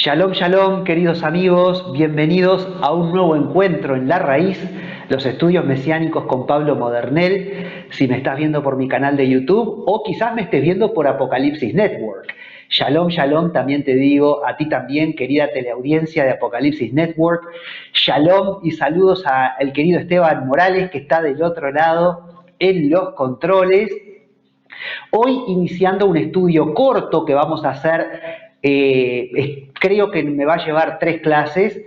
Shalom, shalom, queridos amigos, bienvenidos a un nuevo encuentro en La Raíz, los estudios mesiánicos con Pablo Modernel. Si me estás viendo por mi canal de YouTube o quizás me estés viendo por Apocalipsis Network. Shalom, shalom, también te digo a ti también, querida teleaudiencia de Apocalipsis Network. Shalom y saludos al querido Esteban Morales, que está del otro lado en los controles. Hoy iniciando un estudio corto que vamos a hacer, creo que me va a llevar 3 clases,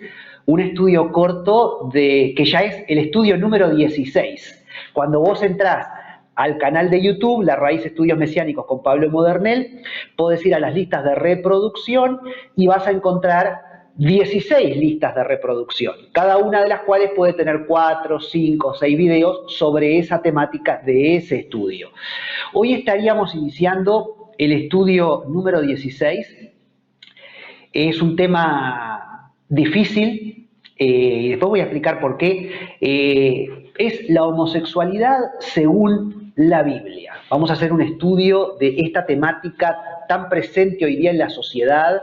un estudio corto que ya es el estudio número 16. Cuando vos entrás al canal de YouTube, La Raíz Estudios Mesiánicos con Pablo Modernel, podés ir a las listas de reproducción y vas a encontrar 16 listas de reproducción, cada una de las cuales puede tener 4, 5, 6 videos sobre esa temática de ese estudio. Hoy estaríamos iniciando el estudio número 16. Es un tema difícil, después voy a explicar por qué. Es la homosexualidad según la Biblia. Vamos a hacer un estudio de esta temática tan presente hoy día en la sociedad,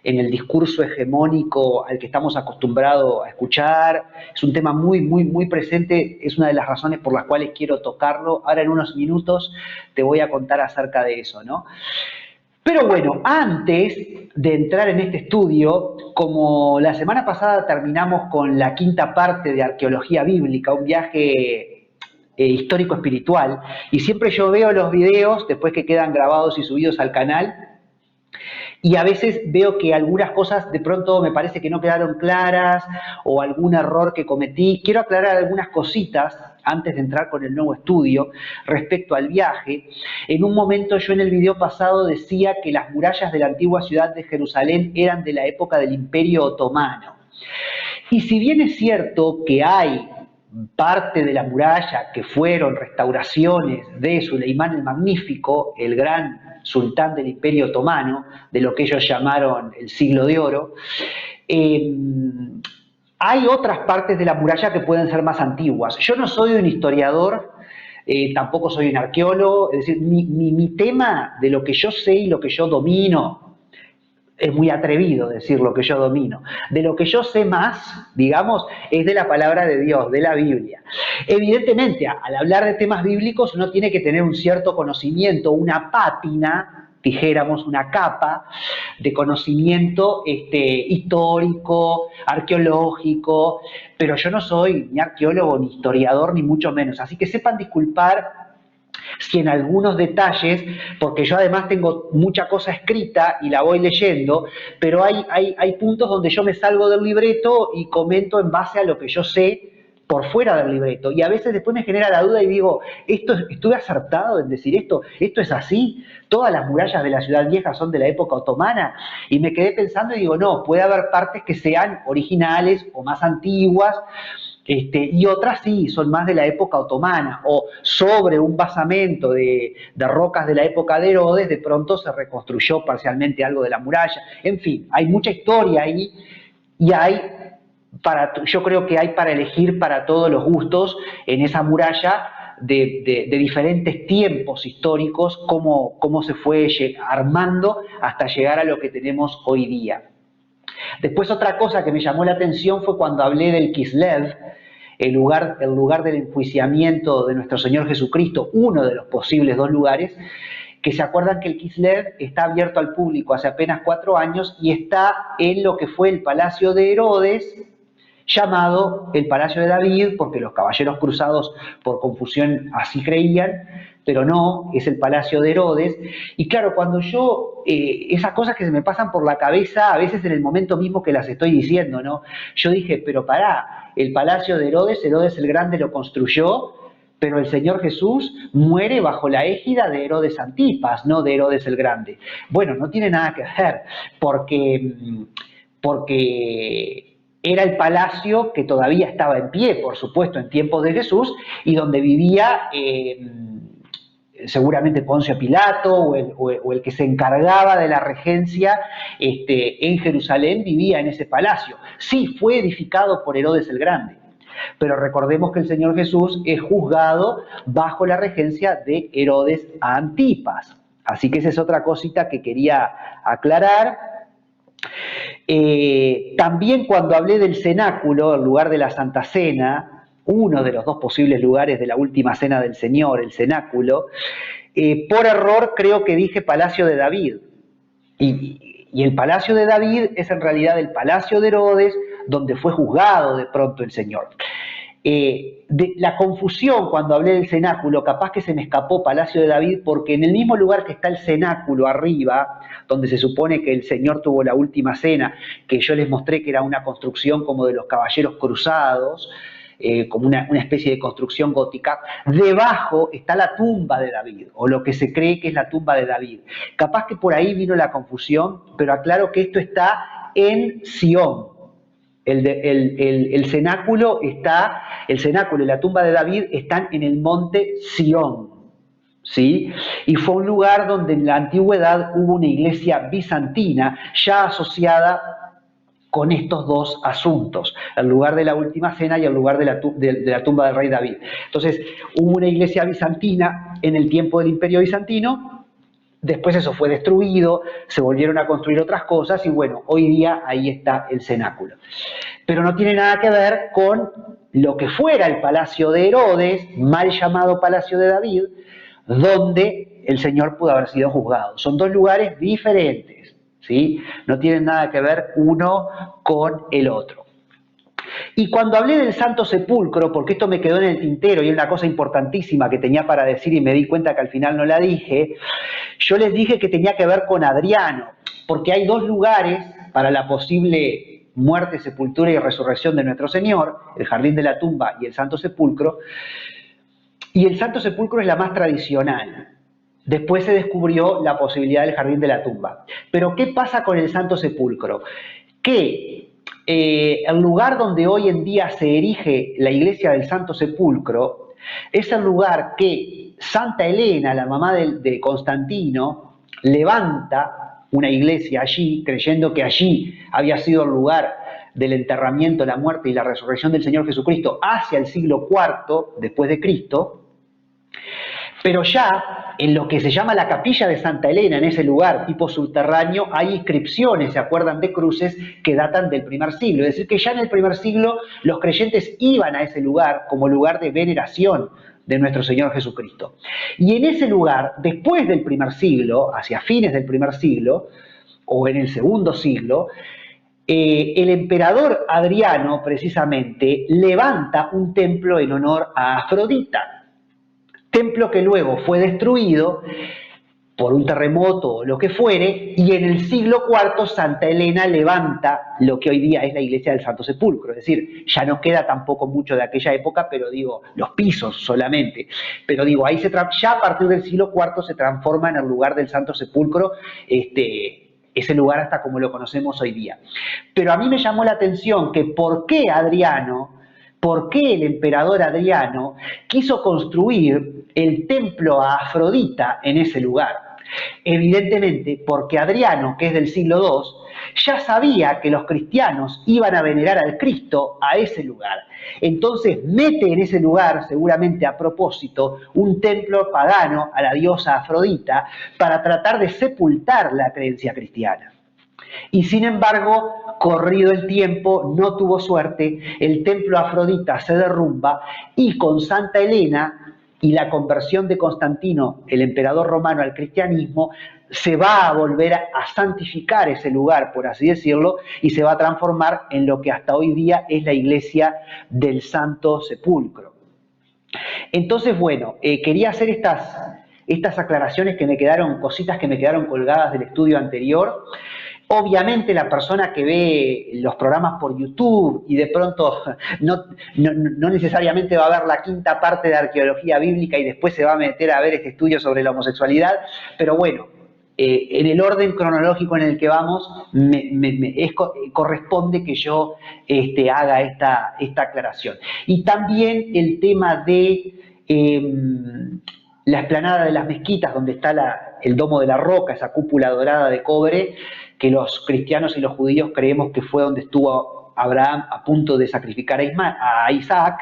en el discurso hegemónico al que estamos acostumbrados a escuchar. Es un tema muy presente, es una de las razones por las cuales quiero tocarlo. Ahora en unos minutos te voy a contar acerca de eso, ¿no? Pero bueno, antes de entrar en este estudio, como la semana pasada terminamos con la 5ª parte de arqueología bíblica, un viaje histórico espiritual, y siempre yo veo los videos después que quedan grabados y subidos al canal, y a veces veo que algunas cosas de pronto me parece que no quedaron claras o algún error que cometí. Quiero aclarar algunas cositas antes de entrar con el nuevo estudio respecto al viaje. En un momento yo en el video pasado decía que las murallas de la antigua ciudad de Jerusalén eran de la época del Imperio Otomano. Y si bien es cierto que hay parte de la muralla que fueron restauraciones de Suleimán el Magnífico, el gran sultán del Imperio Otomano, de lo que ellos llamaron el Siglo de Oro, hay otras partes de la muralla que pueden ser más antiguas. Yo no soy un historiador, tampoco soy un arqueólogo, es decir, mi tema de lo que yo sé y lo que yo domino, es muy atrevido decir lo que yo domino. De lo que yo sé más, digamos, es de la palabra de Dios, de la Biblia. Evidentemente, al hablar de temas bíblicos, uno tiene que tener un cierto conocimiento, una pátina, dijéramos, una capa de conocimiento histórico, arqueológico, pero yo no soy ni arqueólogo, ni historiador, ni mucho menos. Así que sepan disculpar si en algunos detalles, porque yo además tengo mucha cosa escrita y la voy leyendo, pero hay puntos donde yo me salgo del libreto y comento en base a lo que yo sé por fuera del libreto. Y a veces después me genera la duda y digo, ¿estuve acertado en decir esto? ¿Esto es así? ¿Todas las murallas de la ciudad vieja son de la época otomana? Y me quedé pensando y digo, no, puede haber partes que sean originales o más antiguas, y otras sí, son más de la época otomana, o sobre un basamento de rocas de la época de Herodes, de pronto se reconstruyó parcialmente algo de la muralla. En fin, hay mucha historia ahí y yo creo que hay para elegir para todos los gustos en esa muralla de diferentes tiempos históricos, cómo se fue armando hasta llegar a lo que tenemos hoy día. Después otra cosa que me llamó la atención fue cuando hablé del Kislev, el lugar del enjuiciamiento de nuestro Señor Jesucristo, uno de los posibles 2 lugares, que se acuerdan que el Kislev está abierto al público hace apenas 4 años y está en lo que fue el Palacio de Herodes, llamado el Palacio de David, porque los caballeros cruzados por confusión así creían, pero no, es el Palacio de Herodes. Y claro, cuando yo, esas cosas que se me pasan por la cabeza, a veces en el momento mismo que las estoy diciendo, ¿no? Yo dije, pero pará, el Palacio de Herodes el Grande lo construyó, pero el Señor Jesús muere bajo la égida de Herodes Antipas, no de Herodes el Grande. Bueno, no tiene nada que ver, porque era el palacio que todavía estaba en pie, por supuesto, en tiempos de Jesús, y donde vivía seguramente Poncio Pilato o el que se encargaba de la regencia en Jerusalén, vivía en ese palacio. Sí, fue edificado por Herodes el Grande, pero recordemos que el Señor Jesús es juzgado bajo la regencia de Herodes Antipas. Así que esa es otra cosita que quería aclarar. También cuando hablé del cenáculo, el lugar de la Santa Cena, uno de los dos posibles lugares de la última cena del Señor, el cenáculo, por error creo que dije Palacio de David. Y el Palacio de David es en realidad el Palacio de Herodes, donde fue juzgado de pronto el Señor. La confusión cuando hablé del cenáculo, capaz que se me escapó Palacio de David, porque en el mismo lugar que está el cenáculo arriba, donde se supone que el Señor tuvo la última cena, que yo les mostré que era una construcción como de los caballeros cruzados, como una especie de construcción gótica, debajo está la tumba de David, o lo que se cree que es la tumba de David. Capaz que por ahí vino la confusión, pero aclaro que esto está en Sión. El cenáculo y la tumba de David están en el monte Sión, ¿sí? Y fue un lugar donde en la antigüedad hubo una iglesia bizantina ya asociada con estos dos asuntos, el lugar de la última cena y el lugar de la tumba del rey David. Entonces, hubo una iglesia bizantina en el tiempo del Imperio Bizantino, después eso fue destruido, se volvieron a construir otras cosas y bueno, hoy día ahí está el cenáculo. Pero no tiene nada que ver con lo que fuera el Palacio de Herodes, mal llamado Palacio de David, donde el Señor pudo haber sido juzgado. Son dos lugares diferentes, ¿sí? No tienen nada que ver uno con el otro. Y cuando hablé del Santo Sepulcro, porque esto me quedó en el tintero y es una cosa importantísima que tenía para decir y me di cuenta que al final no la dije, yo les dije que tenía que ver con Adriano, porque hay dos lugares para la posible muerte, sepultura y resurrección de nuestro Señor, el Jardín de la Tumba y el Santo Sepulcro, y el Santo Sepulcro es la más tradicional. Después se descubrió la posibilidad del Jardín de la Tumba. Pero ¿qué pasa con el Santo Sepulcro? Que el lugar donde hoy en día se erige la iglesia del Santo Sepulcro es el lugar que Santa Elena, la mamá de Constantino, levanta una iglesia allí, creyendo que allí había sido el lugar del enterramiento, la muerte y la resurrección del Señor Jesucristo hacia el siglo IV después de Cristo. Pero ya en lo que se llama la capilla de Santa Elena, en ese lugar tipo subterráneo, hay inscripciones, ¿se acuerdan?, de cruces que datan del primer siglo. Es decir, que ya en el primer siglo los creyentes iban a ese lugar como lugar de veneración de nuestro Señor Jesucristo. Y en ese lugar, después del primer siglo, hacia fines del primer siglo, o en el segundo siglo, el emperador Adriano, precisamente, levanta un templo en honor a Afrodita. Templo que luego fue destruido por un terremoto o lo que fuere, y en el siglo IV Santa Elena levanta lo que hoy día es la iglesia del Santo Sepulcro. Es decir, ya no queda tampoco mucho de aquella época, pero digo, los pisos solamente. Pero digo, ahí ya a partir del siglo IV se transforma en el lugar del Santo Sepulcro, ese lugar hasta como lo conocemos hoy día. Pero a mí me llamó la atención que ¿por qué el emperador Adriano quiso construir el templo a Afrodita en ese lugar? Evidentemente porque Adriano, que es del siglo II, ya sabía que los cristianos iban a venerar al Cristo a ese lugar. Entonces mete en ese lugar, seguramente a propósito, un templo pagano a la diosa Afrodita para tratar de sepultar la creencia cristiana. Y sin embargo, corrido el tiempo, no tuvo suerte, el templo a Afrodita se derrumba y con Santa Elena y la conversión de Constantino, el emperador romano, al cristianismo, se va a volver a santificar ese lugar, por así decirlo, y se va a transformar en lo que hasta hoy día es la iglesia del Santo Sepulcro. Entonces, bueno, quería hacer estas aclaraciones que me quedaron, cositas que me quedaron colgadas del estudio anterior. Obviamente la persona que ve los programas por YouTube y de pronto no necesariamente va a ver la quinta parte de arqueología bíblica y después se va a meter a ver este estudio sobre la homosexualidad, pero bueno, en el orden cronológico en el que vamos, corresponde que yo haga esta aclaración. Y también el tema de la explanada de las mezquitas, donde está el domo de la roca, esa cúpula dorada de cobre, que los cristianos y los judíos creemos que fue donde estuvo Abraham a punto de sacrificar a Isaac,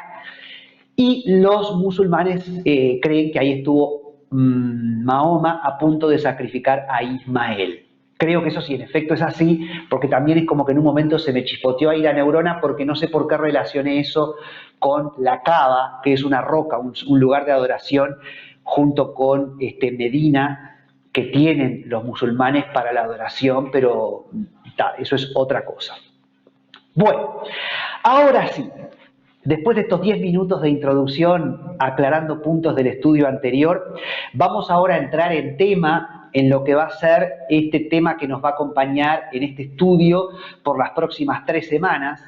y los musulmanes creen que ahí estuvo Mahoma a punto de sacrificar a Ismael. Creo que eso sí, en efecto es así, porque también es como que en un momento se me chispoteó ahí la neurona porque no sé por qué relacioné eso con la Kaaba, que es una roca, un lugar de adoración, junto con Medina, que tienen los musulmanes para la adoración, pero eso es otra cosa. Bueno, ahora sí, después de estos 10 minutos de introducción aclarando puntos del estudio anterior, vamos ahora a entrar en tema, en lo que va a ser este tema que nos va a acompañar en este estudio por las próximas 3 semanas.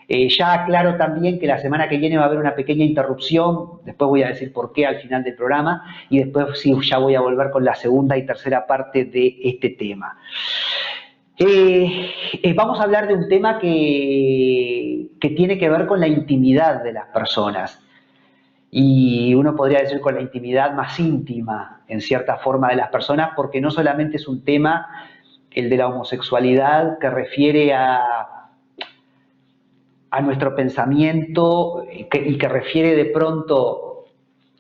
Ya aclaro también que la semana que viene va a haber una pequeña interrupción, después voy a decir por qué al final del programa, y después sí, ya voy a volver con la segunda y tercera parte de este tema. Vamos a hablar de un tema que tiene que ver con la intimidad de las personas. Y uno podría decir con la intimidad más íntima, en cierta forma, de las personas, porque no solamente es un tema, el de la homosexualidad, que refiere a nuestro pensamiento y que refiere de pronto,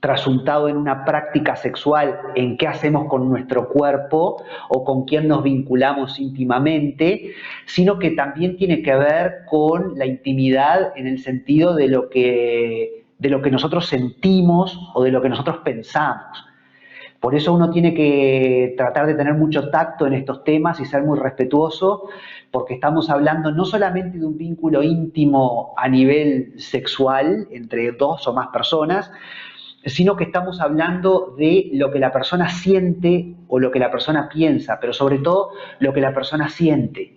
trasuntado en una práctica sexual, en qué hacemos con nuestro cuerpo o con quién nos vinculamos íntimamente, sino que también tiene que ver con la intimidad en el sentido de lo que nosotros sentimos o de lo que nosotros pensamos. Por eso uno tiene que tratar de tener mucho tacto en estos temas y ser muy respetuoso, porque estamos hablando no solamente de un vínculo íntimo a nivel sexual entre 2 o más personas, sino que estamos hablando de lo que la persona siente o lo que la persona piensa, pero sobre todo lo que la persona siente.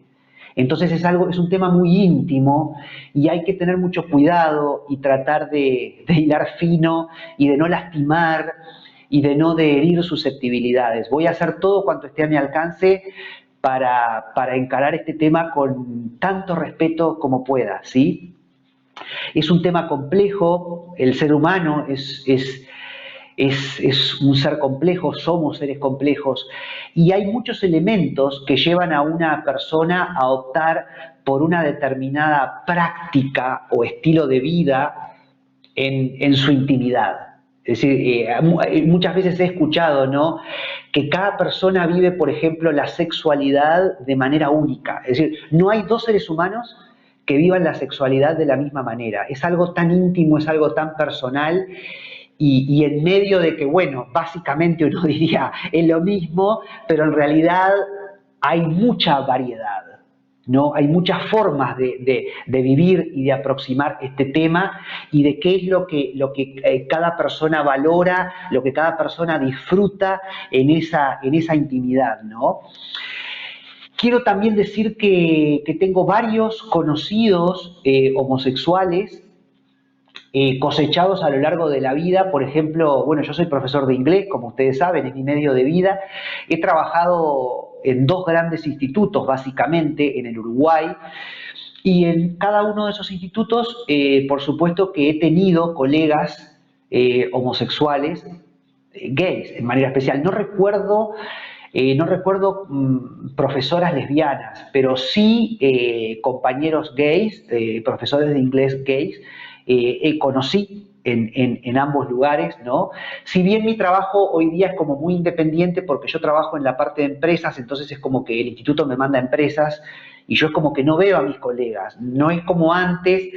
Entonces es un tema muy íntimo y hay que tener mucho cuidado y tratar de hilar fino y de no lastimar y de no herir susceptibilidades. Voy a hacer todo cuanto esté a mi alcance para encarar este tema con tanto respeto como pueda, ¿sí? Es un tema complejo, el ser humano es un ser complejo, somos seres complejos, y hay muchos elementos que llevan a una persona a optar por una determinada práctica o estilo de vida en su intimidad. Es decir, muchas veces he escuchado, ¿no?, que cada persona vive, por ejemplo, la sexualidad de manera única. Es decir, no hay 2 seres humanos que vivan la sexualidad de la misma manera. Es algo tan íntimo, es algo tan personal, y en medio de que, bueno, básicamente uno diría es lo mismo, pero en realidad hay mucha variedad, ¿no? Hay muchas formas de vivir y de aproximar este tema y de qué es lo que cada persona valora, lo que cada persona disfruta en esa intimidad, ¿no? Quiero también decir que tengo varios conocidos homosexuales cosechados a lo largo de la vida. Por ejemplo, bueno, yo soy profesor de inglés, como ustedes saben, es mi medio de vida. He trabajado en 2 grandes institutos, básicamente, en el Uruguay, y en cada uno de esos institutos, por supuesto que he tenido colegas homosexuales, gays, en manera especial. No recuerdo profesoras lesbianas, pero sí compañeros gays, profesores de inglés gays, conocí en ambos lugares, ¿no? Si bien mi trabajo hoy día es como muy independiente porque yo trabajo en la parte de empresas, entonces es como que el instituto me manda a empresas y yo es como que no veo a mis colegas. No es como antes,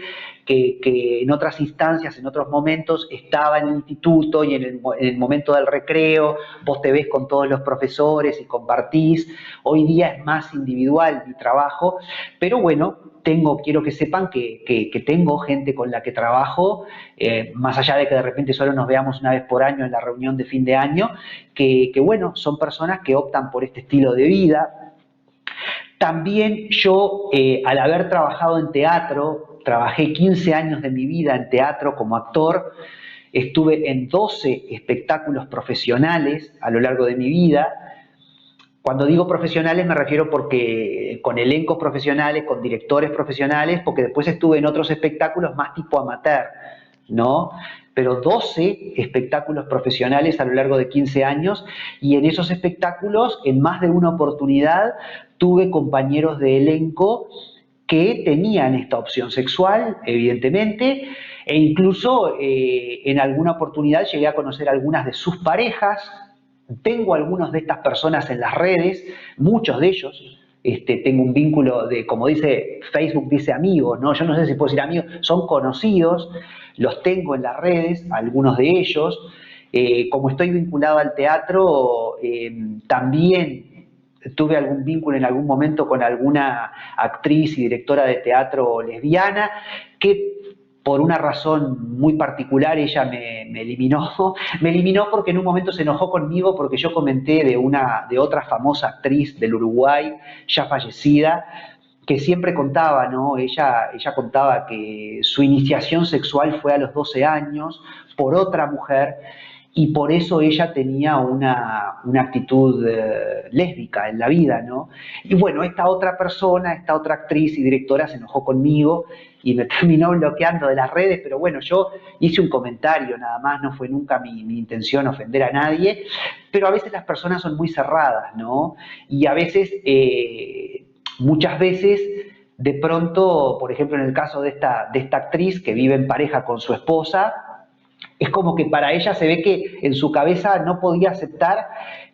que en otras instancias, en otros momentos, estaba en el instituto y en el momento del recreo vos te ves con todos los profesores y compartís. Hoy día es más individual mi trabajo, pero bueno, quiero que sepan que tengo gente con la que trabajo, más allá de que de repente solo nos veamos una vez por año en la reunión de fin de año, que bueno, son personas que optan por este estilo de vida. También yo, al haber trabajado en teatro, trabajé 15 años de mi vida en teatro como actor, estuve en 12 espectáculos profesionales a lo largo de mi vida. Cuando digo profesionales me refiero porque con elencos profesionales, con directores profesionales, porque después estuve en otros espectáculos más tipo amateur, ¿no? Pero 12 espectáculos profesionales a lo largo de 15 años, y en esos espectáculos, en más de una oportunidad, tuve compañeros de elenco que tenían esta opción sexual, evidentemente, e incluso en alguna oportunidad llegué a conocer algunas de sus parejas, Tengo algunos de estas personas en las redes, muchos de ellos. Tengo un vínculo de, como dice Facebook, dice amigos, ¿no? Yo no sé si puedo decir amigos, son conocidos, los tengo en las redes, algunos de ellos. Como estoy vinculado al teatro, también tuve algún vínculo en algún momento con alguna actriz y directora de teatro lesbiana que por una razón muy particular ella me eliminó. Me eliminó porque en un momento se enojó conmigo porque yo comenté de otra famosa actriz del Uruguay, ya fallecida, que siempre contaba, ¿no? Ella contaba que su iniciación sexual fue a los 12 años por otra mujer y por eso ella tenía una actitud lésbica en la vida, ¿no? Y bueno, esta otra persona, esta otra actriz y directora se enojó conmigo y me terminó bloqueando de las redes, pero bueno, yo hice un comentario nada más, no fue nunca mi intención ofender a nadie, pero a veces las personas son muy cerradas, ¿no? Y a veces, muchas veces, de pronto, por ejemplo, en el caso de esta actriz que vive en pareja con su esposa, es como que para ella se ve que en su cabeza no podía aceptar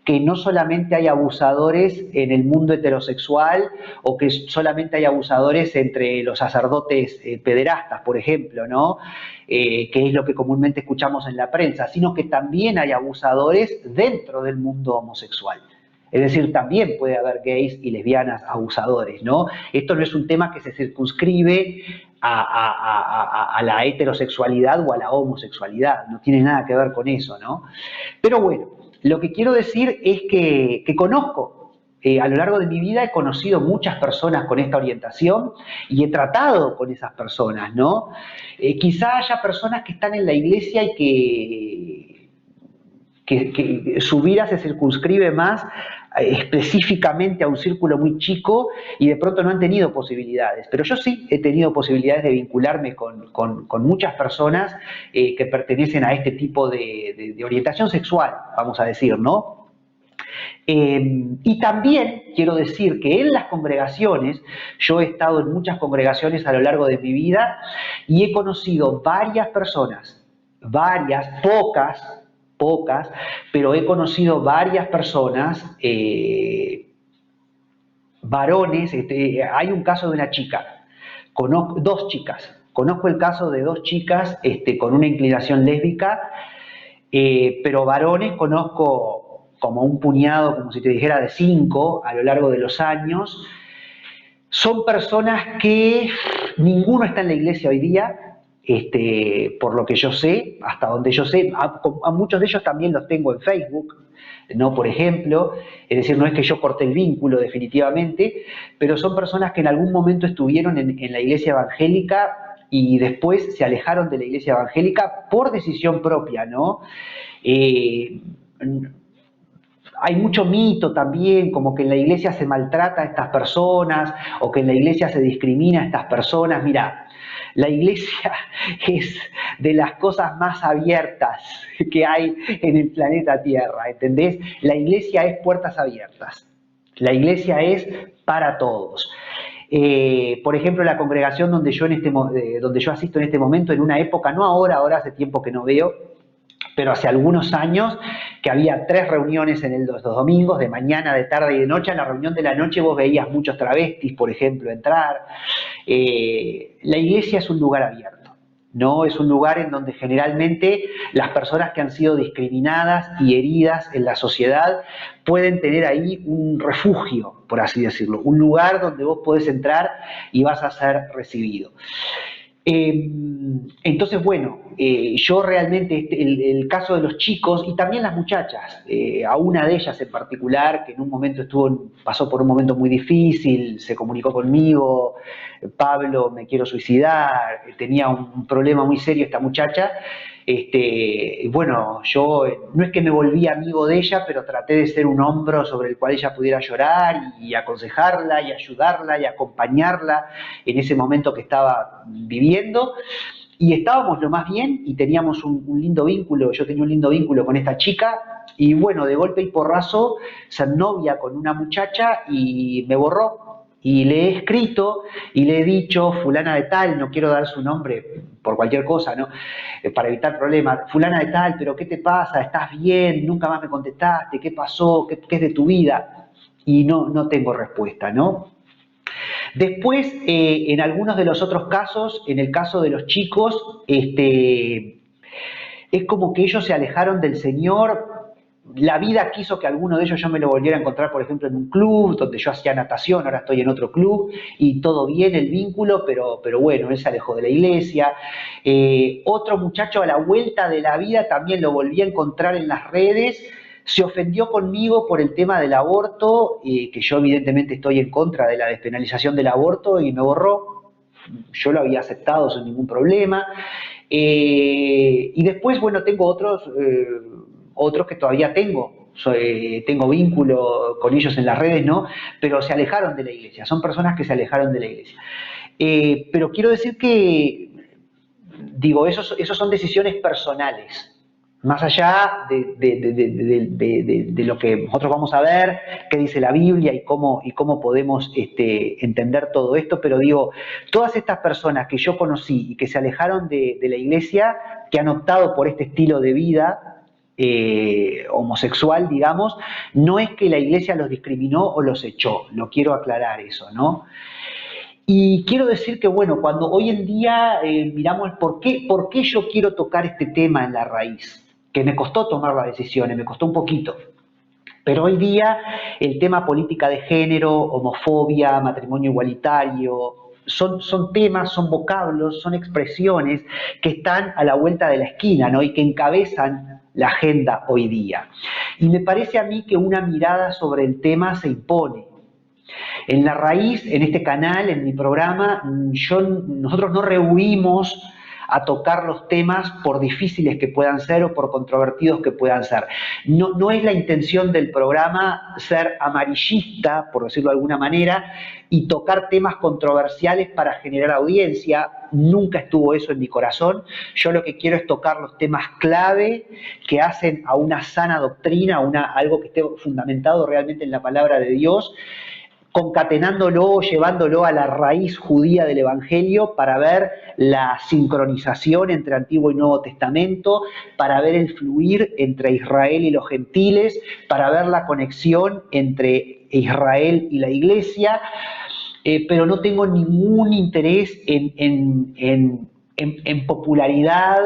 que no solamente hay abusadores en el mundo heterosexual o que solamente hay abusadores entre los sacerdotes pederastas, por ejemplo, ¿no? Que es lo que comúnmente escuchamos en la prensa, sino que también hay abusadores dentro del mundo homosexual. Es decir, también puede haber gays y lesbianas abusadores, ¿no? Esto no es un tema que se circunscribe a la heterosexualidad o a la homosexualidad, no tiene nada que ver con eso, ¿no? Pero bueno, lo que quiero decir es que conozco, a lo largo de mi vida he conocido muchas personas con esta orientación y he tratado con esas personas, ¿no? Quizá haya personas que están en la iglesia y que su vida se circunscribe más específicamente a un círculo muy chico y de pronto no han tenido posibilidades. Pero yo sí he tenido posibilidades de vincularme con muchas personas que pertenecen a este tipo de orientación sexual, vamos a decir, ¿no? Y también quiero decir que en las congregaciones, yo he estado en muchas congregaciones a lo largo de mi vida y he conocido varias personas, pocas, pero he conocido varias personas, varones, hay un caso de una chica, dos chicas, conozco el caso de dos chicas con una inclinación lésbica, pero varones conozco como un puñado, como si te dijera de 5 a lo largo de los años. Son personas que ninguno está en la iglesia hoy día, por lo que yo sé, hasta donde yo sé, a muchos de ellos también los tengo en Facebook, ¿no? Por ejemplo, es decir, no es que yo corté el vínculo definitivamente, pero son personas que en algún momento estuvieron en la iglesia evangélica y después se alejaron de la iglesia evangélica por decisión propia, ¿no? Hay mucho mito también, como que en la iglesia se maltrata a estas personas o que en la iglesia se discrimina a estas personas. Mira, la iglesia es de las cosas más abiertas que hay en el planeta Tierra, ¿entendés? La iglesia es puertas abiertas. La iglesia es para todos. Por ejemplo, la congregación donde yo asisto en este momento, en una época, no ahora hace tiempo que no veo, pero hace algunos años que había 3 reuniones en los domingos, de mañana, de tarde y de noche. En la reunión de la noche vos veías muchos travestis, por ejemplo, entrar. La iglesia es un lugar abierto, ¿no? Es un lugar en donde generalmente las personas que han sido discriminadas y heridas en la sociedad pueden tener ahí un refugio, por así decirlo, un lugar donde vos podés entrar y vas a ser recibido. Entonces, bueno, yo realmente, el caso de los chicos y también las muchachas, a una de ellas en particular, que en un momento pasó por un momento muy difícil, se comunicó conmigo, Pablo, me quiero suicidar, tenía un problema muy serio esta muchacha. Bueno, yo no es que me volví amigo de ella, pero traté de ser un hombro sobre el cual ella pudiera llorar y aconsejarla y ayudarla y acompañarla en ese momento que estaba viviendo. Y estábamos lo más bien y teníamos un lindo vínculo, yo tenía un lindo vínculo con esta chica y bueno, de golpe y porrazo, ser novia con una muchacha y me borró. Y le he escrito y le he dicho, fulana de tal, no quiero dar su nombre por cualquier cosa, ¿no? Para evitar problemas. Fulana de tal, pero ¿qué te pasa? ¿Estás bien? ¿Nunca más me contestaste? ¿Qué pasó? ¿Qué es de tu vida? Y no tengo respuesta, ¿no? Después, en algunos de los otros casos, en el caso de los chicos, es como que ellos se alejaron del Señor. La vida quiso que alguno de ellos yo me lo volviera a encontrar, por ejemplo, en un club donde yo hacía natación, ahora estoy en otro club y todo bien el vínculo, pero bueno, él se alejó de la iglesia. Otro muchacho a la vuelta de la vida también lo volví a encontrar en las redes, se ofendió conmigo por el tema del aborto, que yo evidentemente estoy en contra de la despenalización del aborto y me borró. Yo lo había aceptado sin ningún problema. Y después, bueno, tengo otros que todavía tengo vínculo con ellos en las redes, ¿no? Pero se alejaron de la iglesia, son personas que se alejaron de la iglesia. Pero quiero decir que, digo, esos son decisiones personales, más allá de lo que nosotros vamos a ver, qué dice la Biblia y cómo podemos entender todo esto, pero digo, todas estas personas que yo conocí y que se alejaron de la iglesia, que han optado por este estilo de vida homosexual, digamos, no es que la iglesia los discriminó o los echó, lo quiero aclarar eso, ¿no? Y quiero decir que, bueno, cuando hoy en día miramos por qué yo quiero tocar este tema en la raíz, que me costó tomar las decisiones, me costó un poquito. Pero hoy día el tema política de género, homofobia, matrimonio igualitario, son temas, son vocablos, son expresiones que están a la vuelta de la esquina, ¿no? Y que encabezan la agenda hoy día. Y me parece a mí que una mirada sobre el tema se impone. En la raíz, en este canal, en mi programa, nosotros no rehuimos a tocar los temas por difíciles que puedan ser o por controvertidos que puedan ser. No es la intención del programa ser amarillista, por decirlo de alguna manera, y tocar temas controversiales para generar audiencia. Nunca estuvo eso en mi corazón. Yo lo que quiero es tocar los temas clave que hacen a una sana doctrina, algo que esté fundamentado realmente en la palabra de Dios, concatenándolo, llevándolo a la raíz judía del Evangelio para ver la sincronización entre Antiguo y Nuevo Testamento, para ver el fluir entre Israel y los gentiles, para ver la conexión entre Israel y la Iglesia, pero no tengo ningún interés en popularidad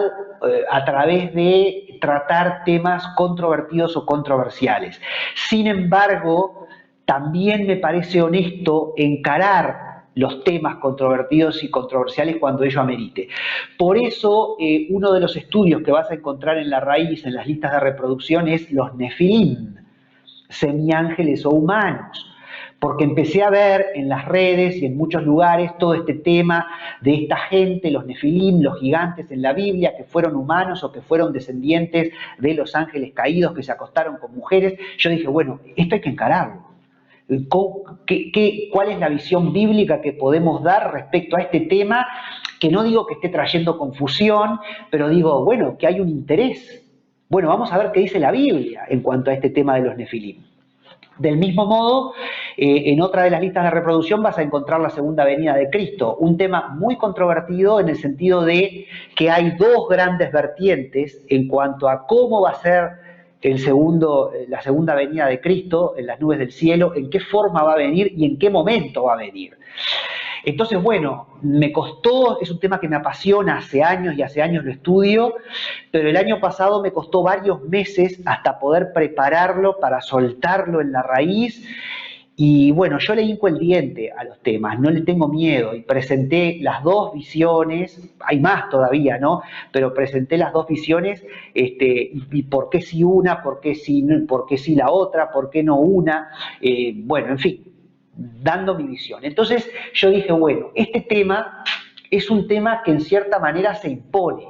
a través de tratar temas controvertidos o controversiales. Sin embargo, también me parece honesto encarar los temas controvertidos y controversiales cuando ello amerite. Por eso, uno de los estudios que vas a encontrar en la raíz, en las listas de reproducción, es los nefilim, semiángeles o humanos. Porque empecé a ver en las redes y en muchos lugares todo este tema de esta gente, los nefilim, los gigantes en la Biblia, que fueron humanos o que fueron descendientes de los ángeles caídos que se acostaron con mujeres. Yo dije, bueno, esto hay que encararlo. ¿Cuál es la visión bíblica que podemos dar respecto a este tema? Que no digo que esté trayendo confusión, pero digo, bueno, que hay un interés. Bueno, vamos a ver qué dice la Biblia en cuanto a este tema de los nefilim. Del mismo modo, en otra de las listas de reproducción vas a encontrar la segunda venida de Cristo, un tema muy controvertido en el sentido de que hay dos grandes vertientes en cuanto a cómo va a ser la segunda venida de Cristo en las nubes del cielo, en qué forma va a venir y en qué momento va a venir. Entonces, bueno, me costó, es un tema que me apasiona hace años y hace años lo estudio, pero el año pasado me costó varios meses hasta poder prepararlo para soltarlo en la raíz. Y bueno, yo le hinco el diente a los temas, no le tengo miedo y presenté las dos visiones, hay más todavía, ¿no? Pero presenté las dos visiones y por qué sí una, por qué sí la otra, por qué no una, bueno, en fin, dando mi visión. Entonces yo dije, bueno, este tema es un tema que en cierta manera se impone,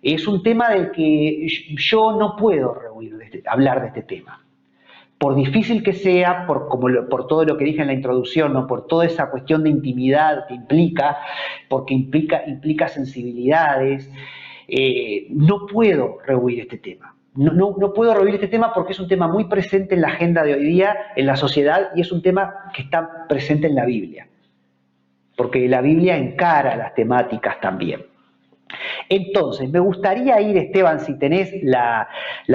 es un tema del que yo no puedo hablar de este tema. Por difícil que sea, por todo lo que dije en la introducción, ¿no? Por toda esa cuestión de intimidad que implica, porque implica sensibilidades, no puedo rehuir este tema. No puedo rehuir este tema porque es un tema muy presente en la agenda de hoy día, en la sociedad, y es un tema que está presente en la Biblia. Porque la Biblia encara las temáticas también. Entonces, me gustaría ir, Esteban, si tenés la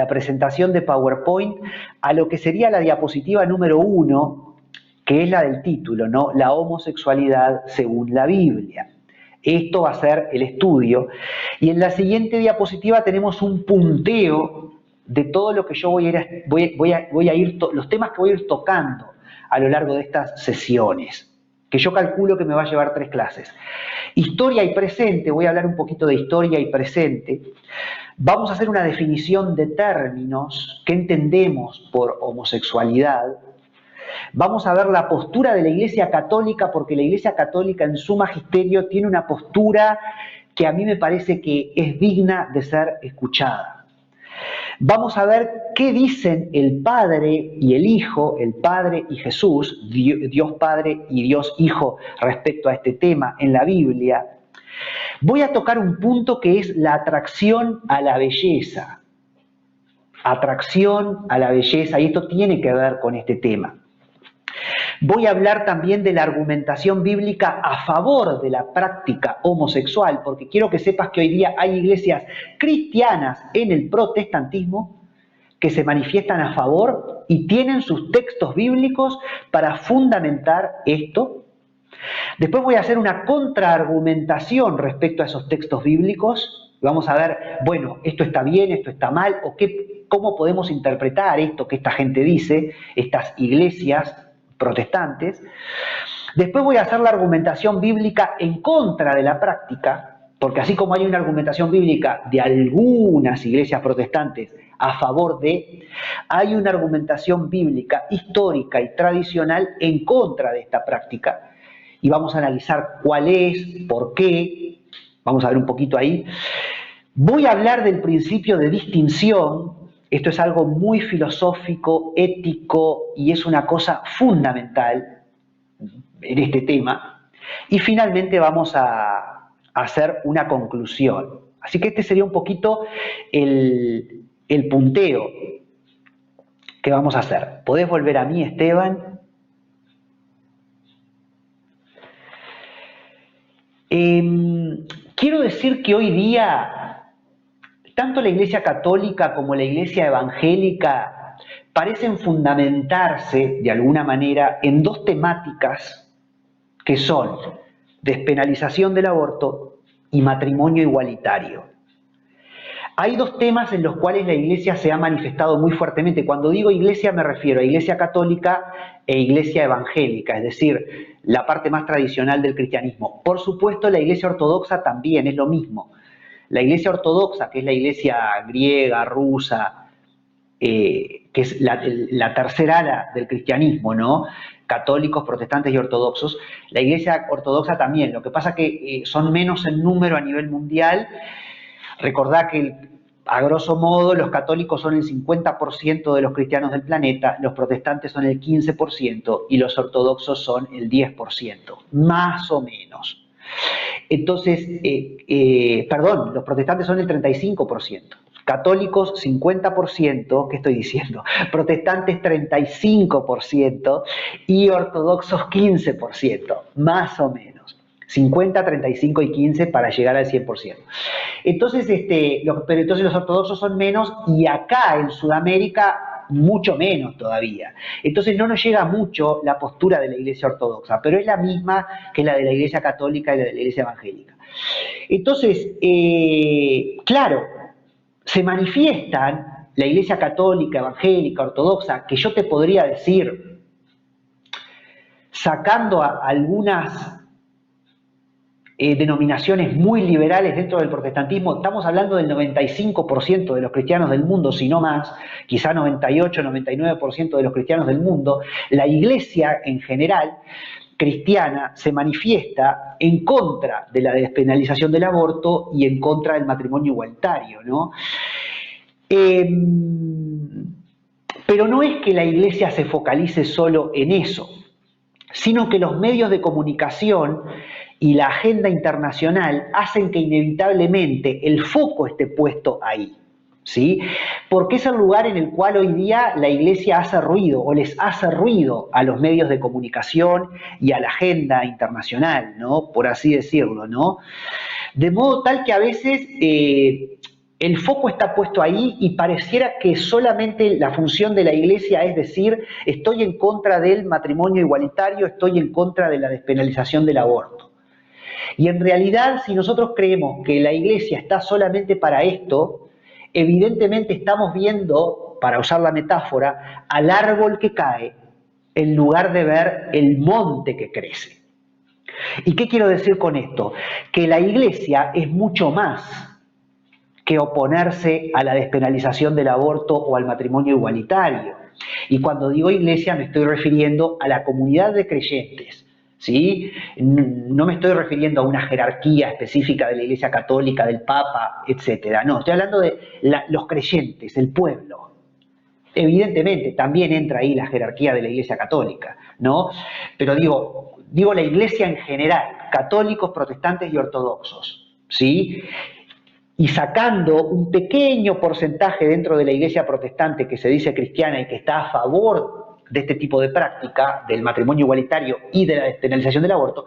presentación de PowerPoint, a lo que sería la diapositiva número 1, que es la del título, ¿no? La homosexualidad según la Biblia. Esto va a ser el estudio. Y en la siguiente diapositiva tenemos un punteo de todo lo que yo voy a ir los temas que voy a ir tocando a lo largo de estas sesiones, que yo calculo que me va a llevar 3 clases. Historia y presente, voy a hablar un poquito de historia y presente. Vamos a hacer una definición de términos que entendemos por homosexualidad. Vamos a ver la postura de la Iglesia Católica, porque la Iglesia Católica en su magisterio tiene una postura que a mí me parece que es digna de ser escuchada. Vamos a ver qué dicen el Padre y el Hijo, el Padre y Jesús, Dios Padre y Dios Hijo respecto a este tema en la Biblia. Voy a tocar un punto que es la atracción a la belleza. Atracción a la belleza, y esto tiene que ver con este tema. Voy a hablar también de la argumentación bíblica a favor de la práctica homosexual, porque quiero que sepas que hoy día hay iglesias cristianas en el protestantismo que se manifiestan a favor y tienen sus textos bíblicos para fundamentar esto. Después voy a hacer una contraargumentación respecto a esos textos bíblicos. Vamos a ver, bueno, esto está bien, esto está mal, o cómo podemos interpretar esto que esta gente dice, estas iglesias protestantes. Después voy a hacer la argumentación bíblica en contra de la práctica, porque así como hay una argumentación bíblica de algunas iglesias protestantes a favor de, hay una argumentación bíblica histórica y tradicional en contra de esta práctica, y vamos a analizar cuál es, por qué, vamos a ver un poquito ahí. Voy a hablar del principio de distinción. Esto es algo muy filosófico, ético, y es una cosa fundamental en este tema. Y finalmente vamos a hacer una conclusión. Así que este sería un poquito el punteo que vamos a hacer. ¿Podés volver a mí, Esteban? Quiero decir que hoy día tanto la Iglesia Católica como la Iglesia Evangélica parecen fundamentarse, de alguna manera, en 2 temáticas que son despenalización del aborto y matrimonio igualitario. Hay 2 temas en los cuales la Iglesia se ha manifestado muy fuertemente. Cuando digo Iglesia me refiero a Iglesia Católica e Iglesia Evangélica, es decir, la parte más tradicional del cristianismo. Por supuesto, la Iglesia Ortodoxa también es lo mismo. La Iglesia Ortodoxa, que es la Iglesia griega, rusa, que es la tercera ala del cristianismo, ¿no? Católicos, protestantes y ortodoxos. La Iglesia Ortodoxa también, lo que pasa que son menos en número a nivel mundial. Recordá que, a grosso modo, los católicos son el 50% de los cristianos del planeta, los protestantes son el 15% y los ortodoxos son el 10%, más o menos. Entonces, los protestantes son el 35%, católicos 50%, ¿qué estoy diciendo? Protestantes 35% y ortodoxos 15%, más o menos. 50, 35 y 15 para llegar al 100%. Entonces, entonces los ortodoxos son menos y acá en Sudamérica mucho menos todavía. Entonces no nos llega mucho la postura de la Iglesia Ortodoxa, pero es la misma que la de la Iglesia Católica y la de la Iglesia Evangélica. Entonces, claro, se manifiestan la Iglesia Católica, Evangélica, Ortodoxa, que yo te podría decir, sacando algunas denominaciones muy liberales dentro del protestantismo, estamos hablando del 95% de los cristianos del mundo, si no más, quizá 98, 99% de los cristianos del mundo. La Iglesia en general cristiana se manifiesta en contra de la despenalización del aborto y en contra del matrimonio igualitario, ¿no? Pero no es que la Iglesia se focalice solo en eso, sino que los medios de comunicación y la agenda internacional hacen que inevitablemente el foco esté puesto ahí, ¿sí? Porque es el lugar en el cual hoy día la Iglesia hace ruido o les hace ruido a los medios de comunicación y a la agenda internacional, ¿no? Por así decirlo, ¿no? De modo tal que a veces el foco está puesto ahí y pareciera que solamente la función de la Iglesia es decir, estoy en contra del matrimonio igualitario, estoy en contra de la despenalización del aborto. Y en realidad, si nosotros creemos que la Iglesia está solamente para esto, evidentemente estamos viendo, para usar la metáfora, al árbol que cae en lugar de ver el monte que crece. ¿Y qué quiero decir con esto? Que la Iglesia es mucho más que oponerse a la despenalización del aborto o al matrimonio igualitario. Y cuando digo Iglesia me estoy refiriendo a la comunidad de creyentes, ¿sí? No me estoy refiriendo a una jerarquía específica de la Iglesia Católica, del Papa, etc. No, estoy hablando de los creyentes, el pueblo. Evidentemente, también entra ahí la jerarquía de la Iglesia Católica, ¿no? Pero digo la Iglesia en general, católicos, protestantes y ortodoxos, ¿sí? Y sacando un pequeño porcentaje dentro de la Iglesia protestante que se dice cristiana y que está a favor de este tipo de práctica, del matrimonio igualitario y de la despenalización del aborto,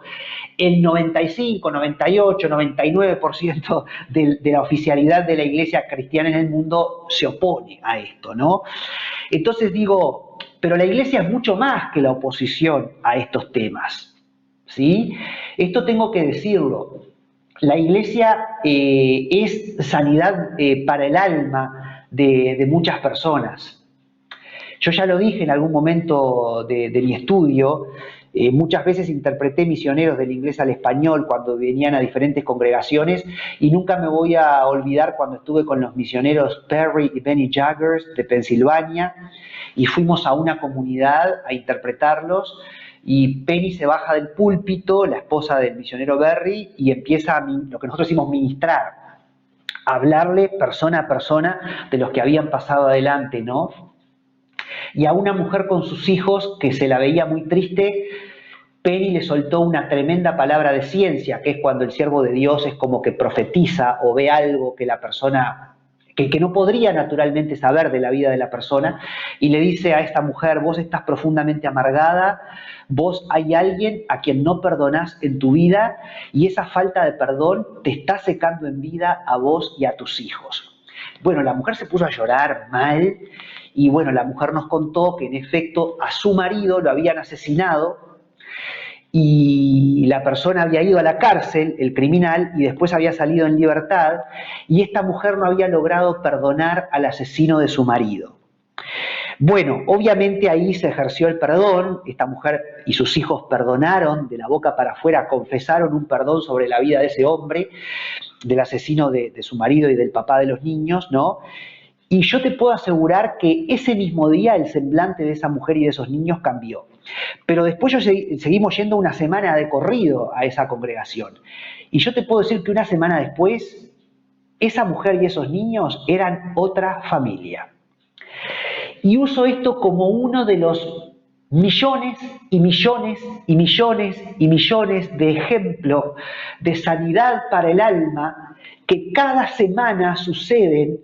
el 95, 98, 99% de la oficialidad de la Iglesia cristiana en el mundo se opone a esto, ¿no? Entonces digo, pero la Iglesia es mucho más que la oposición a estos temas, ¿sí? Esto tengo que decirlo. La Iglesia es sanidad para el alma de muchas personas. Yo ya lo dije en algún momento de mi estudio, muchas veces interpreté misioneros del inglés al español cuando venían a diferentes congregaciones y nunca me voy a olvidar cuando estuve con los misioneros Perry y Benny Jaggers de Pensilvania y fuimos a una comunidad a interpretarlos. Y Penny se baja del púlpito, la esposa del misionero Berry, y empieza lo que nosotros decimos ministrar, a hablarle persona a persona de los que habían pasado adelante, ¿no? Y a una mujer con sus hijos que se la veía muy triste, Penny le soltó una tremenda palabra de ciencia, que es cuando el siervo de Dios es como que profetiza o ve algo que la persona... que no podría naturalmente saber de la vida de la persona, y le dice a esta mujer, vos estás profundamente amargada, vos hay alguien a quien no perdonás en tu vida, y esa falta de perdón te está secando en vida a vos y a tus hijos. Bueno, la mujer se puso a llorar mal, y bueno, la mujer nos contó que en efecto a su marido lo habían asesinado, y la persona había ido a la cárcel, el criminal, y después había salido en libertad, y esta mujer no había logrado perdonar al asesino de su marido. Bueno, obviamente ahí se ejerció el perdón, esta mujer y sus hijos perdonaron de la boca para afuera, confesaron un perdón sobre la vida de ese hombre, del asesino de su marido y del papá de los niños, ¿no? Y yo te puedo asegurar que ese mismo día el semblante de esa mujer y de esos niños cambió. Pero después seguimos yendo una semana de corrido a esa congregación. Y yo te puedo decir que una semana después, esa mujer y esos niños eran otra familia. Y uso esto como uno de los millones y millones y millones y millones de ejemplos de sanidad para el alma que cada semana suceden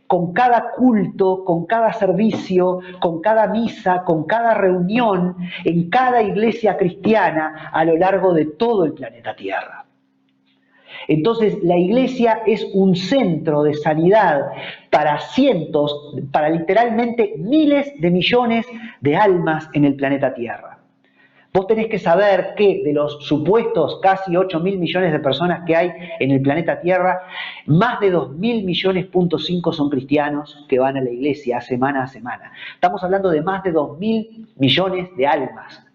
con cada culto, con cada servicio, con cada misa, con cada reunión, en cada iglesia cristiana a lo largo de todo el planeta Tierra. Entonces, la iglesia es un centro de sanidad para cientos, para literalmente miles de millones de almas en el planeta Tierra. Vos tenés que saber que de los supuestos casi 8.000 millones de personas que hay en el planeta Tierra, más de 2.000 millones, .5 son cristianos que van a la iglesia semana a semana. Estamos hablando de más de 2.000 millones de almas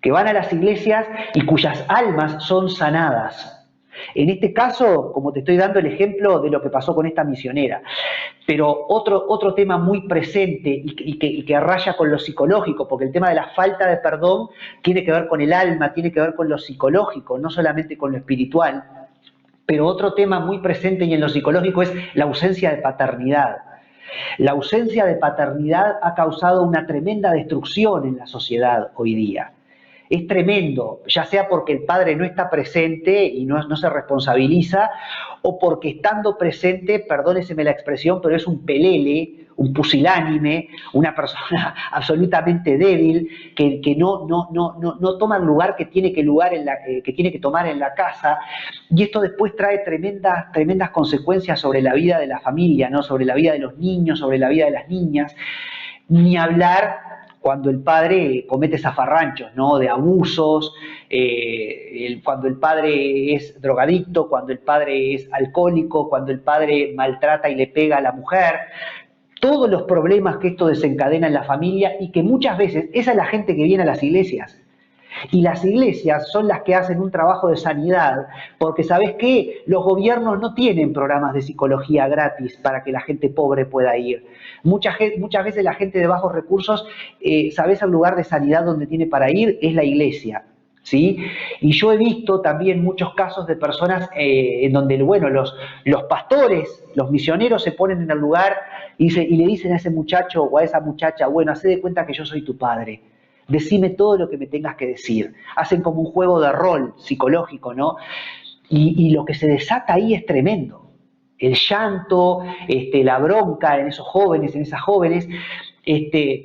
que van a las iglesias y cuyas almas son sanadas. En este caso, como te estoy dando el ejemplo de lo que pasó con esta misionera, pero otro tema muy presente y que raya con lo psicológico, porque el tema de la falta de perdón tiene que ver con el alma, tiene que ver con lo psicológico, no solamente con lo espiritual, pero otro tema muy presente y en lo psicológico es la ausencia de paternidad. La ausencia de paternidad ha causado una tremenda destrucción en la sociedad hoy día. Es tremendo, ya sea porque el padre no está presente y no se responsabiliza, o porque estando presente, perdóneseme la expresión, pero es un pelele, un pusilánime, una persona absolutamente débil, que no toma el lugar que tiene que tomar en la casa, y esto después trae tremendas consecuencias sobre la vida de la familia, ¿no? Sobre la vida de los niños, sobre la vida de las niñas, ni hablar cuando el padre comete zafarranchos, ¿no? De abusos, cuando el padre es drogadicto, cuando el padre es alcohólico, cuando el padre maltrata y le pega a la mujer, todos los problemas que esto desencadena en la familia, y que muchas veces esa es la gente que viene a las iglesias. Y las iglesias son las que hacen un trabajo de sanidad, porque ¿sabés qué? Los gobiernos no tienen programas de psicología gratis para que la gente pobre pueda ir. Muchas veces la gente de bajos recursos, ¿sabés el lugar de sanidad donde tiene para ir? Es la iglesia. ¿Sí? Y yo he visto también muchos casos de personas en donde, bueno, los pastores, los misioneros se ponen en el lugar y le dicen a ese muchacho o a esa muchacha, bueno, hacé de cuenta que yo soy tu padre. Decime todo lo que me tengas que decir. Hacen como un juego de rol psicológico, ¿no? Y lo que se desata ahí es tremendo. El llanto, la bronca en esos jóvenes, en esas jóvenes,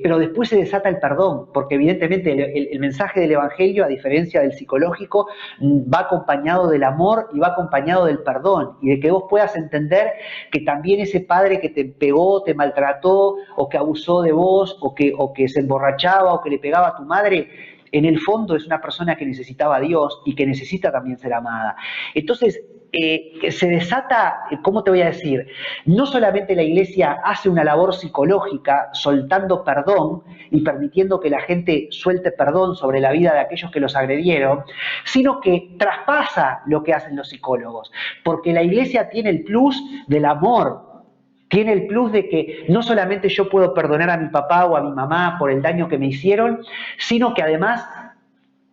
pero después se desata el perdón, porque evidentemente el mensaje del Evangelio, a diferencia del psicológico, va acompañado del amor y va acompañado del perdón, y de que vos puedas entender que también ese padre que te pegó, te maltrató, o que abusó de vos, o que se emborrachaba, o que le pegaba a tu madre, en el fondo es una persona que necesitaba a Dios y que necesita también ser amada. Entonces, se desata, ¿cómo te voy a decir? No solamente la iglesia hace una labor psicológica soltando perdón y permitiendo que la gente suelte perdón sobre la vida de aquellos que los agredieron, sino que traspasa lo que hacen los psicólogos, porque la iglesia tiene el plus del amor. Tiene el plus de que no solamente yo puedo perdonar a mi papá o a mi mamá por el daño que me hicieron, sino que además,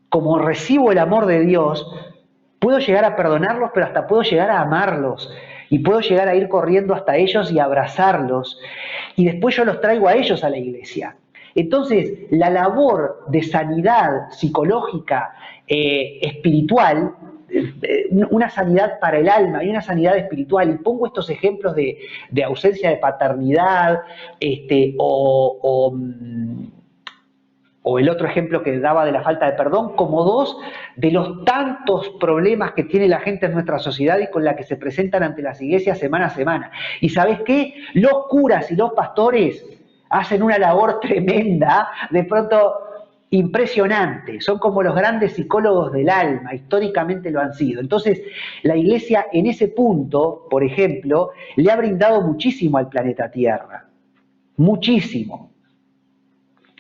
como recibo el amor de Dios, puedo llegar a perdonarlos, pero hasta puedo llegar a amarlos. Y puedo llegar a ir corriendo hasta ellos y abrazarlos. Y después yo los traigo a ellos a la iglesia. Entonces, la labor de sanidad psicológica, espiritual, una sanidad para el alma y una sanidad espiritual, y pongo estos ejemplos de ausencia de paternidad, o el otro ejemplo que daba de la falta de perdón, como dos de los tantos problemas que tiene la gente en nuestra sociedad y con la que se presentan ante las iglesias semana a semana. ¿Y sabés qué? Los curas y los pastores hacen una labor tremenda, de pronto impresionante. Son como los grandes psicólogos del alma, históricamente lo han sido. Entonces, la iglesia en ese punto, por ejemplo, le ha brindado muchísimo al planeta Tierra. Muchísimo.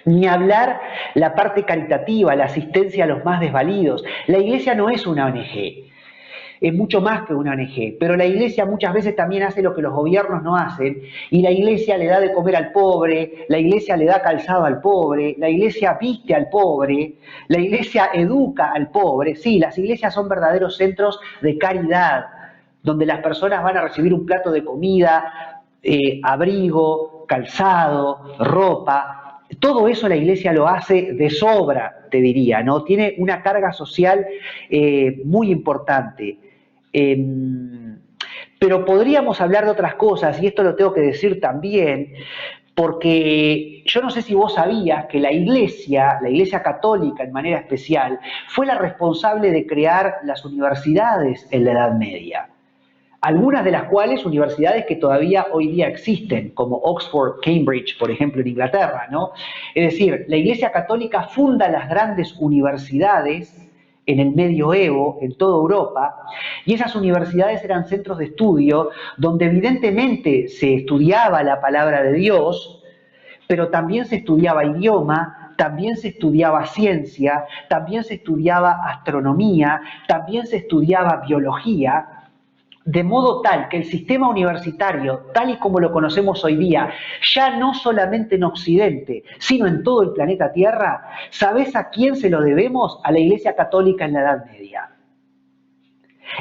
Ni hablar la parte caritativa, la asistencia a los más desvalidos. La iglesia no es una ONG, es mucho más que una ONG, pero la iglesia muchas veces también hace lo que los gobiernos no hacen, y la iglesia le da de comer al pobre, la iglesia le da calzado al pobre, la iglesia viste al pobre, la iglesia educa al pobre. Sí, las iglesias son verdaderos centros de caridad, donde las personas van a recibir un plato de comida, abrigo, calzado, ropa. Todo eso la iglesia lo hace de sobra, te diría, ¿no? Tiene una carga social muy importante. Pero podríamos hablar de otras cosas, y esto lo tengo que decir también, porque yo no sé si vos sabías que la Iglesia Católica en manera especial, fue la responsable de crear las universidades en la Edad Media. Algunas de las cuales universidades que todavía hoy día existen, como Oxford, Cambridge, por ejemplo, en Inglaterra, ¿no? Es decir, la Iglesia Católica funda las grandes universidades en el medioevo, en toda Europa, y esas universidades eran centros de estudio donde evidentemente se estudiaba la palabra de Dios, pero también se estudiaba idioma, también se estudiaba ciencia, también se estudiaba astronomía, también se estudiaba biología, de modo tal que el sistema universitario, tal y como lo conocemos hoy día, ya no solamente en Occidente, sino en todo el planeta Tierra, ¿sabés a quién se lo debemos? A la Iglesia Católica en la Edad Media.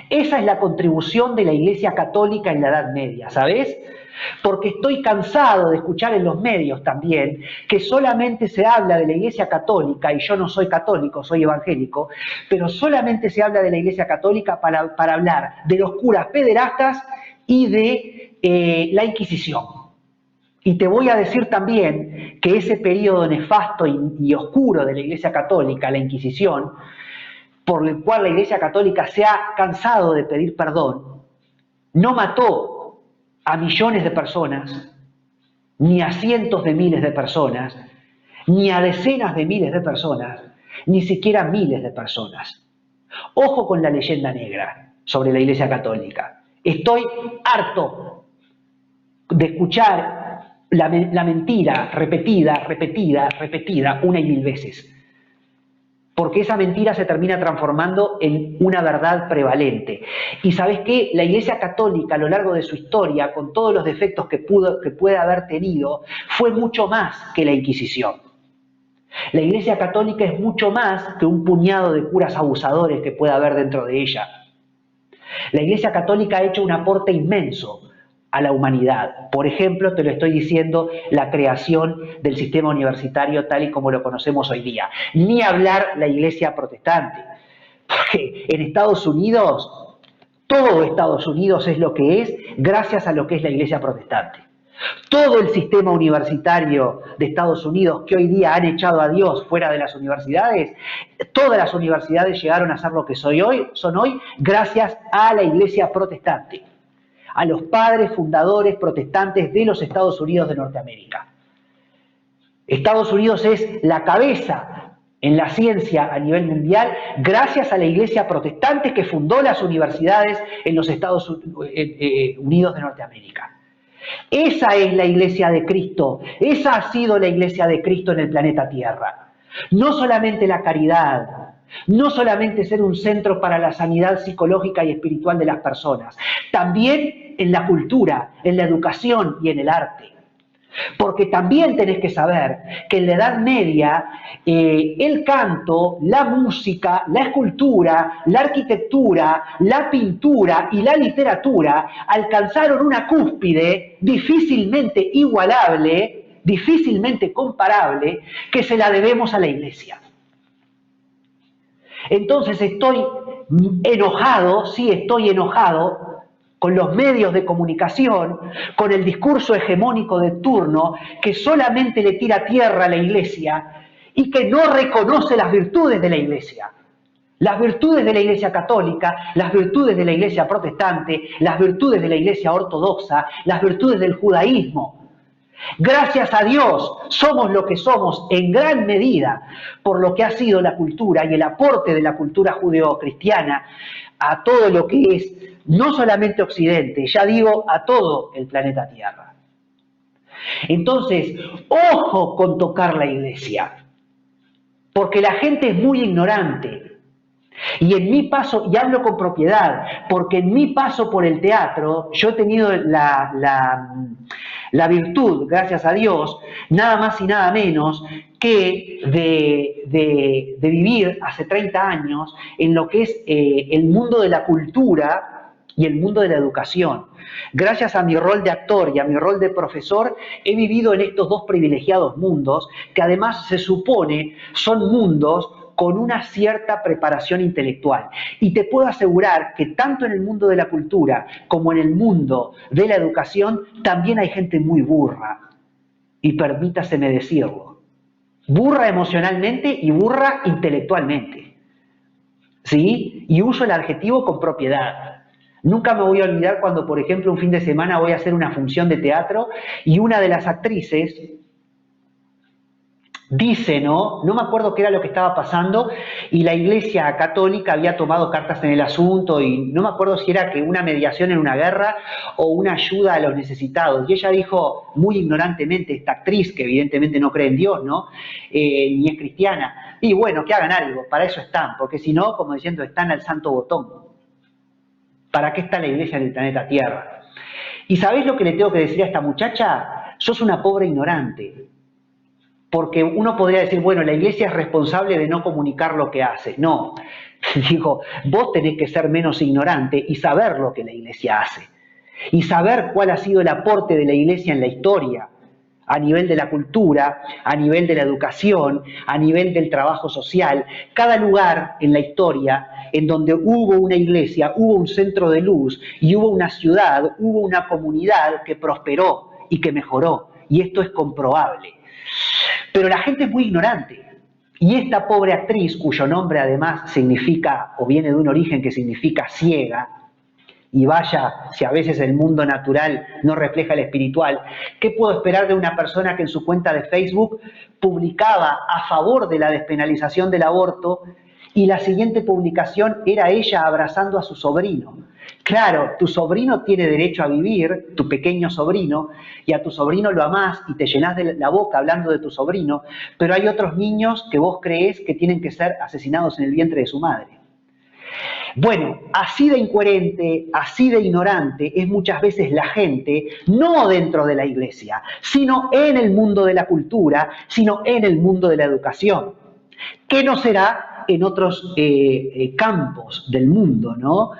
Esa es la contribución de la Iglesia Católica en la Edad Media, ¿sabés? Porque estoy cansado de escuchar en los medios también que solamente se habla de la Iglesia Católica, y yo no soy católico, soy evangélico, pero solamente se habla de la Iglesia Católica para hablar de los curas pederastas y de la Inquisición. Y te voy a decir también que ese periodo nefasto y oscuro de la Iglesia Católica, la Inquisición, por el cual la Iglesia Católica se ha cansado de pedir perdón, no mató a millones de personas, ni a cientos de miles de personas, ni a decenas de miles de personas, ni siquiera miles de personas. Ojo con la leyenda negra sobre la Iglesia Católica. Estoy harto de escuchar la mentira repetida una y mil veces. Porque esa mentira se termina transformando en una verdad prevalente. Y ¿sabes qué? La Iglesia Católica a lo largo de su historia, con todos los defectos que puede haber tenido, fue mucho más que la Inquisición. La Iglesia Católica es mucho más que un puñado de curas abusadores que pueda haber dentro de ella. La Iglesia Católica ha hecho un aporte inmenso a la humanidad. Por ejemplo, te lo estoy diciendo, la creación del sistema universitario tal y como lo conocemos hoy día. Ni hablar la Iglesia protestante, porque en Estados Unidos, todo Estados Unidos es lo que es gracias a lo que es la Iglesia protestante. Todo el sistema universitario de Estados Unidos, que hoy día han echado a Dios fuera de las universidades, todas las universidades llegaron a ser lo que son hoy gracias a la Iglesia protestante, a los padres fundadores protestantes de los Estados Unidos de Norteamérica. Estados Unidos es la cabeza en la ciencia a nivel mundial gracias a la Iglesia protestante que fundó las universidades en los Estados Unidos de Norteamérica. Esa es la Iglesia de Cristo, esa ha sido la Iglesia de Cristo en el planeta Tierra. No solamente la caridad, no solamente ser un centro para la sanidad psicológica y espiritual de las personas, también en la cultura, en la educación y en el arte. Porque también tenés que saber que en la Edad Media el canto, la música, la escultura, la arquitectura, la pintura y la literatura alcanzaron una cúspide difícilmente igualable, difícilmente comparable, que se la debemos a la Iglesia. Entonces estoy enojado, sí estoy enojado, con los medios de comunicación, con el discurso hegemónico de turno que solamente le tira tierra a la Iglesia y que no reconoce las virtudes de la Iglesia. Las virtudes de la Iglesia católica, las virtudes de la Iglesia protestante, las virtudes de la Iglesia ortodoxa, las virtudes del judaísmo. Gracias a Dios somos lo que somos en gran medida por lo que ha sido la cultura y el aporte de la cultura judeocristiana a todo lo que es no solamente Occidente, ya digo, a todo el planeta Tierra. Entonces, ojo con tocar la Iglesia, porque la gente es muy ignorante. Y en mi paso, y hablo con propiedad, porque en mi paso por el teatro, yo he tenido la virtud, gracias a Dios, nada más y nada menos que de vivir hace 30 años en lo que es el mundo de la cultura y el mundo de la educación. Gracias a mi rol de actor y a mi rol de profesor, he vivido en estos dos privilegiados mundos, que además se supone son mundos con una cierta preparación intelectual. Y te puedo asegurar que tanto en el mundo de la cultura como en el mundo de la educación también hay gente muy burra. Y permítaseme decirlo. Burra emocionalmente y burra intelectualmente. ¿Sí? Y uso el adjetivo con propiedad. Nunca me voy a olvidar cuando, por ejemplo, un fin de semana voy a hacer una función de teatro y una de las actrices dice, no me acuerdo qué era lo que estaba pasando, y la Iglesia Católica había tomado cartas en el asunto, y no me acuerdo si era que una mediación en una guerra o una ayuda a los necesitados. Y ella dijo, muy ignorantemente, esta actriz, que evidentemente no cree en Dios, ¿no? Ni es cristiana, y bueno, que hagan algo, para eso están, porque si no, como diciendo, están al santo botón. ¿Para qué está la Iglesia en el planeta Tierra? ¿Y sabés lo que le tengo que decir a esta muchacha? Sos una pobre ignorante. Porque uno podría decir, bueno, la Iglesia es responsable de no comunicar lo que hace. No, digo, vos tenés que ser menos ignorante y saber lo que la Iglesia hace. y saber cuál ha sido el aporte de la Iglesia en la historia, a nivel de la cultura, a nivel de la educación, a nivel del trabajo social. Cada lugar en la historia en donde hubo una iglesia, hubo un centro de luz y hubo una ciudad, hubo una comunidad que prosperó y que mejoró. Y esto es comprobable. Pero la gente es muy ignorante. Y esta pobre actriz, cuyo nombre además significa, o viene de un origen que significa ciega, y vaya si a veces el mundo natural no refleja el espiritual, ¿qué puedo esperar de una persona que en su cuenta de Facebook publicaba a favor de la despenalización del aborto y la siguiente publicación era ella abrazando a su sobrino? Claro, tu sobrino tiene derecho a vivir, tu pequeño sobrino, y a tu sobrino lo amás y te llenás de la boca hablando de tu sobrino, pero hay otros niños que vos creés que tienen que ser asesinados en el vientre de su madre. Bueno, así de incoherente, así de ignorante es muchas veces la gente, no dentro de la iglesia, sino en el mundo de la cultura, sino en el mundo de la educación. ¿Qué no será en otros campos del mundo, no?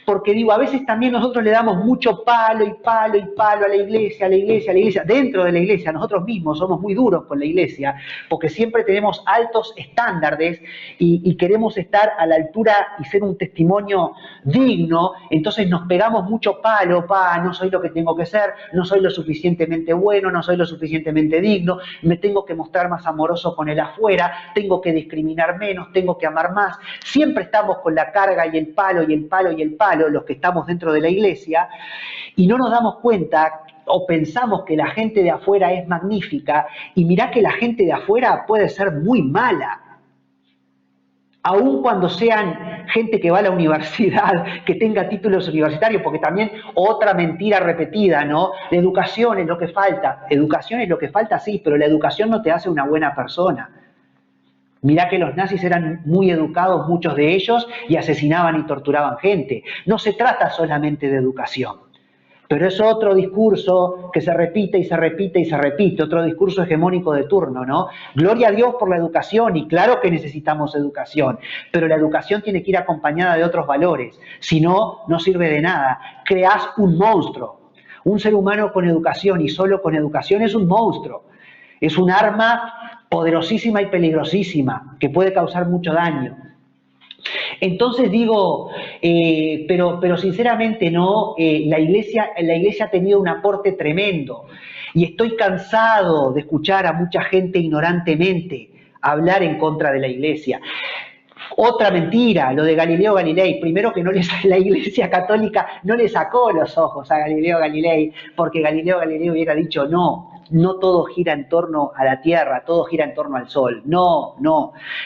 Porque digo, a veces también nosotros le damos mucho palo y palo y palo a la iglesia, a la iglesia, a la iglesia. Dentro de la iglesia, nosotros mismos somos muy duros con la iglesia, porque siempre tenemos altos estándares y queremos estar a la altura y ser un testimonio digno. Entonces nos pegamos mucho palo, no soy lo que tengo que ser, no soy lo suficientemente bueno, no soy lo suficientemente digno, me tengo que mostrar más amoroso con el afuera, tengo que discriminar menos, tengo que amar más. Siempre estamos con la carga y el palo y el palo y el palo, los que estamos dentro de la iglesia, y no nos damos cuenta o pensamos que la gente de afuera es magnífica, y mirá que la gente de afuera puede ser muy mala. Aun cuando sean gente que va a la universidad, que tenga títulos universitarios, porque también otra mentira repetida, ¿no? La educación es lo que falta. Educación es lo que falta, sí, pero la educación no te hace una buena persona. Mirá que los nazis eran muy educados, muchos de ellos, y asesinaban y torturaban gente. No se trata solamente de educación. Pero es otro discurso que se repite y se repite y se repite, otro discurso hegemónico de turno, ¿no? Gloria a Dios por la educación, y claro que necesitamos educación, pero la educación tiene que ir acompañada de otros valores, si no, no sirve de nada. Creás un monstruo. Un ser humano con educación y solo con educación es un monstruo. Es un arma poderosísima y peligrosísima que puede causar mucho daño. Entonces digo, pero sinceramente no, la iglesia ha tenido un aporte tremendo, y estoy cansado de escuchar a mucha gente ignorantemente hablar en contra de la iglesia. Otra mentira, lo de Galileo Galilei. Primero que la Iglesia Católica no le sacó los ojos a Galileo Galilei, porque Galileo Galilei hubiera dicho no todo gira en torno a la Tierra, todo gira en torno al Sol. No.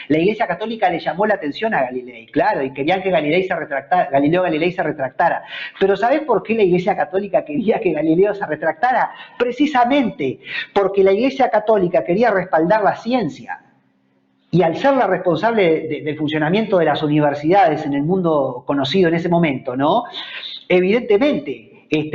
La Iglesia Católica le llamó la atención a Galilei, claro, y querían que Galileo Galilei se retractara. Pero ¿sabés por qué la Iglesia Católica quería que Galileo se retractara? Precisamente porque la Iglesia Católica quería respaldar la ciencia. Y al ser la responsable del funcionamiento de las universidades en el mundo conocido en ese momento, ¿no? Evidentemente,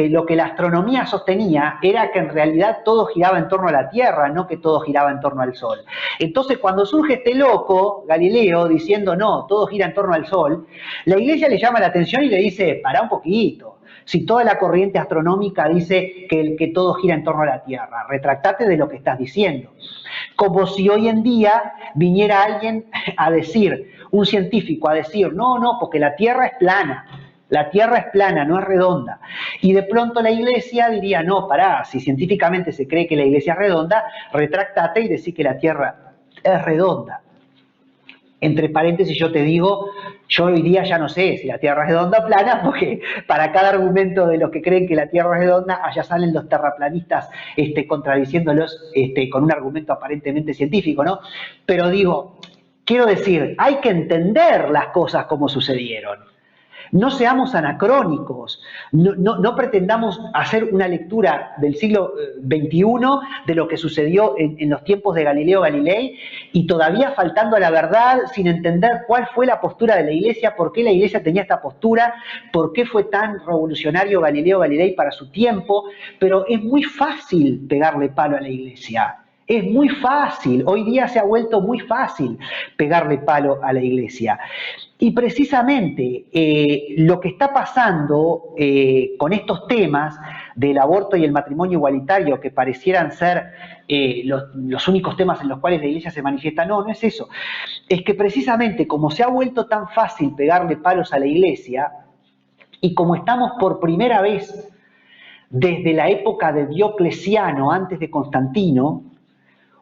lo que la astronomía sostenía era que en realidad todo giraba en torno a la Tierra, no que todo giraba en torno al Sol. Entonces, cuando surge este loco, Galileo, diciendo no, todo gira en torno al Sol, la Iglesia le llama la atención y le dice, pará un poquito. Si toda la corriente astronómica dice que todo gira en torno a la Tierra, retractate de lo que estás diciendo. Como si hoy en día viniera alguien a decir, un científico a decir, no, porque la Tierra es plana, no es redonda. Y de pronto la Iglesia diría, no, pará, si científicamente se cree que la Iglesia es redonda, retráctate y decí que la Tierra es redonda. Entre paréntesis yo te digo, yo hoy día ya no sé si la Tierra es redonda o plana, porque para cada argumento de los que creen que la Tierra es redonda, allá salen los terraplanistas contradiciéndolos con un argumento aparentemente científico, ¿no? Pero digo, quiero decir, hay que entender las cosas como sucedieron. No seamos anacrónicos, no pretendamos hacer una lectura del siglo XXI de lo que sucedió en los tiempos de Galileo Galilei, y todavía faltando a la verdad, sin entender cuál fue la postura de la Iglesia, por qué la Iglesia tenía esta postura, por qué fue tan revolucionario Galileo Galilei para su tiempo. Pero es muy fácil pegarle palo a la Iglesia. Es muy fácil, hoy día se ha vuelto muy fácil pegarle palo a la Iglesia. Y precisamente lo que está pasando con estos temas del aborto y el matrimonio igualitario, que parecieran ser los únicos temas en los cuales la Iglesia se manifiesta, no es eso. Es que precisamente como se ha vuelto tan fácil pegarle palos a la Iglesia, y como estamos por primera vez desde la época de Diocleciano, antes de Constantino,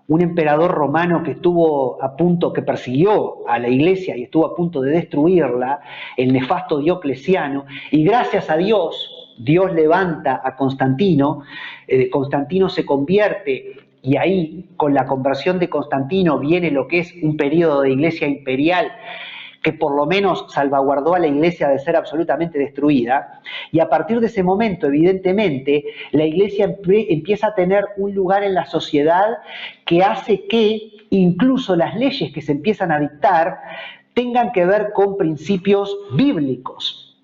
un emperador romano que estuvo a punto, que persiguió a la Iglesia y estuvo a punto de destruirla, el nefasto Diocleciano, y gracias a Dios, Dios levanta a Constantino, Constantino se convierte, y ahí con la conversión de Constantino viene lo que es un periodo de Iglesia imperial, que por lo menos salvaguardó a la Iglesia de ser absolutamente destruida, y a partir de ese momento, evidentemente, la Iglesia empieza a tener un lugar en la sociedad que hace que incluso las leyes que se empiezan a dictar tengan que ver con principios bíblicos.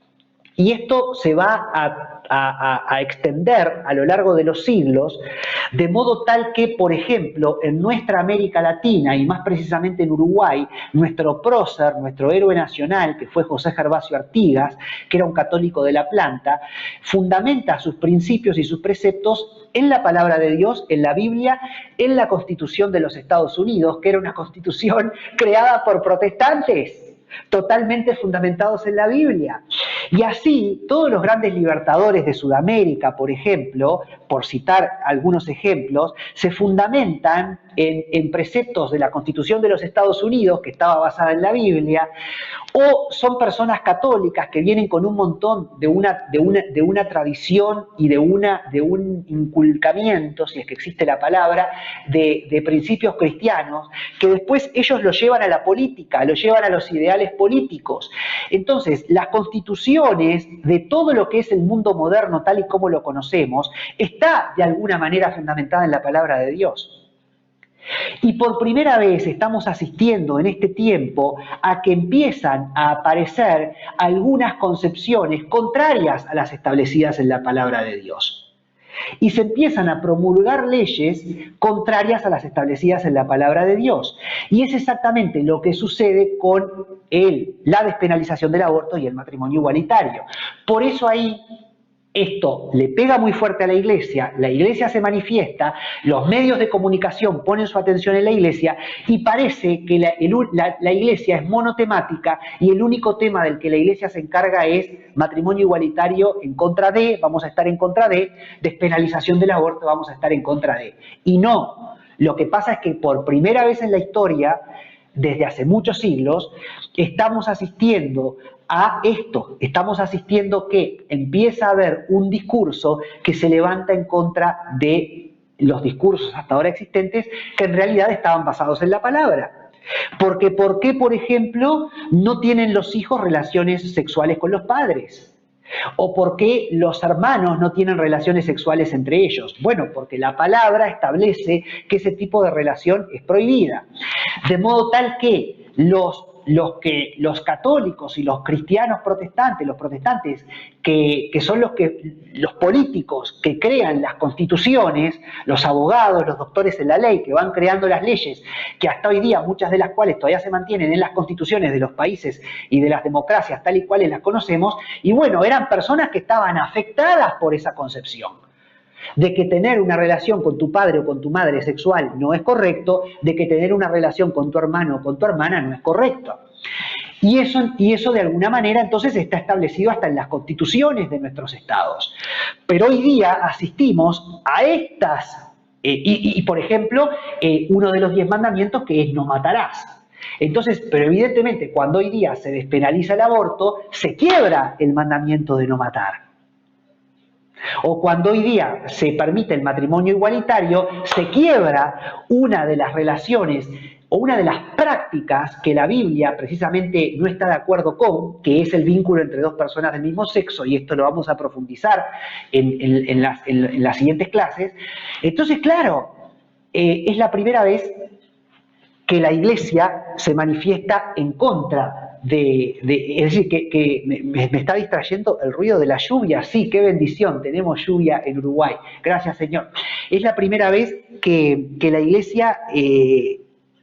Y esto se va a extender a lo largo de los siglos, de modo tal que, por ejemplo, en nuestra América Latina, y más precisamente en Uruguay, nuestro prócer, nuestro héroe nacional, que fue José Gervasio Artigas, que era un católico de la planta, fundamenta sus principios y sus preceptos en la palabra de Dios, en la Biblia, en la Constitución de los Estados Unidos, que era una constitución creada por protestantes, totalmente fundamentados en la Biblia. Y así, todos los grandes libertadores de Sudamérica, por ejemplo, por citar algunos ejemplos, se fundamentan en preceptos de la Constitución de los Estados Unidos, que estaba basada en la Biblia, o son personas católicas que vienen con un montón de una tradición y de un inculcamiento, si es que existe la palabra, de principios cristianos, que después ellos lo llevan a la política, lo llevan a los ideales políticos. Entonces, las constituciones de todo lo que es el mundo moderno, tal y como lo conocemos, está de alguna manera fundamentada en la palabra de Dios. Y por primera vez estamos asistiendo en este tiempo a que empiezan a aparecer algunas concepciones contrarias a las establecidas en la palabra de Dios. Y se empiezan a promulgar leyes contrarias a las establecidas en la palabra de Dios. Y es exactamente lo que sucede con la despenalización del aborto y el matrimonio igualitario. Por eso ahí esto le pega muy fuerte a la Iglesia se manifiesta, los medios de comunicación ponen su atención en la Iglesia y parece que la Iglesia es monotemática y el único tema del que la Iglesia se encarga es matrimonio igualitario en contra de, vamos a estar en contra de, despenalización del aborto, vamos a estar en contra de. Y no, lo que pasa es que por primera vez en la historia, desde hace muchos siglos, estamos asistiendo a esto, estamos asistiendo que empieza a haber un discurso que se levanta en contra de los discursos hasta ahora existentes que en realidad estaban basados en la palabra. Porque, ¿por qué, por ejemplo, no tienen los hijos relaciones sexuales con los padres? ¿O por qué los hermanos no tienen relaciones sexuales entre ellos? Bueno, porque la palabra establece que ese tipo de relación es prohibida. De modo tal que los católicos y los cristianos protestantes, los protestantes, que son los políticos que crean las constituciones, los abogados, los doctores en la ley, que van creando las leyes, que hasta hoy día muchas de las cuales todavía se mantienen en las constituciones de los países y de las democracias tal y cuales las conocemos, y bueno, eran personas que estaban afectadas por esa concepción. De que tener una relación con tu padre o con tu madre sexual no es correcto, de que tener una relación con tu hermano o con tu hermana no es correcto. Y eso de alguna manera entonces está establecido hasta en las constituciones de nuestros estados. Pero hoy día asistimos a estas, por ejemplo, uno de los 10 mandamientos que es no matarás. Entonces, pero evidentemente cuando hoy día se despenaliza el aborto, se quiebra el mandamiento de no matar. O cuando hoy día se permite el matrimonio igualitario, se quiebra una de las relaciones o una de las prácticas que la Biblia precisamente no está de acuerdo con, que es el vínculo entre dos personas del mismo sexo, y esto lo vamos a profundizar en las siguientes clases. Entonces, claro, es la primera vez que la Iglesia se manifiesta en contra es decir, que me está distrayendo el ruido de la lluvia. Sí, qué bendición, tenemos lluvia en Uruguay. Gracias, Señor. Es la primera vez que la Iglesia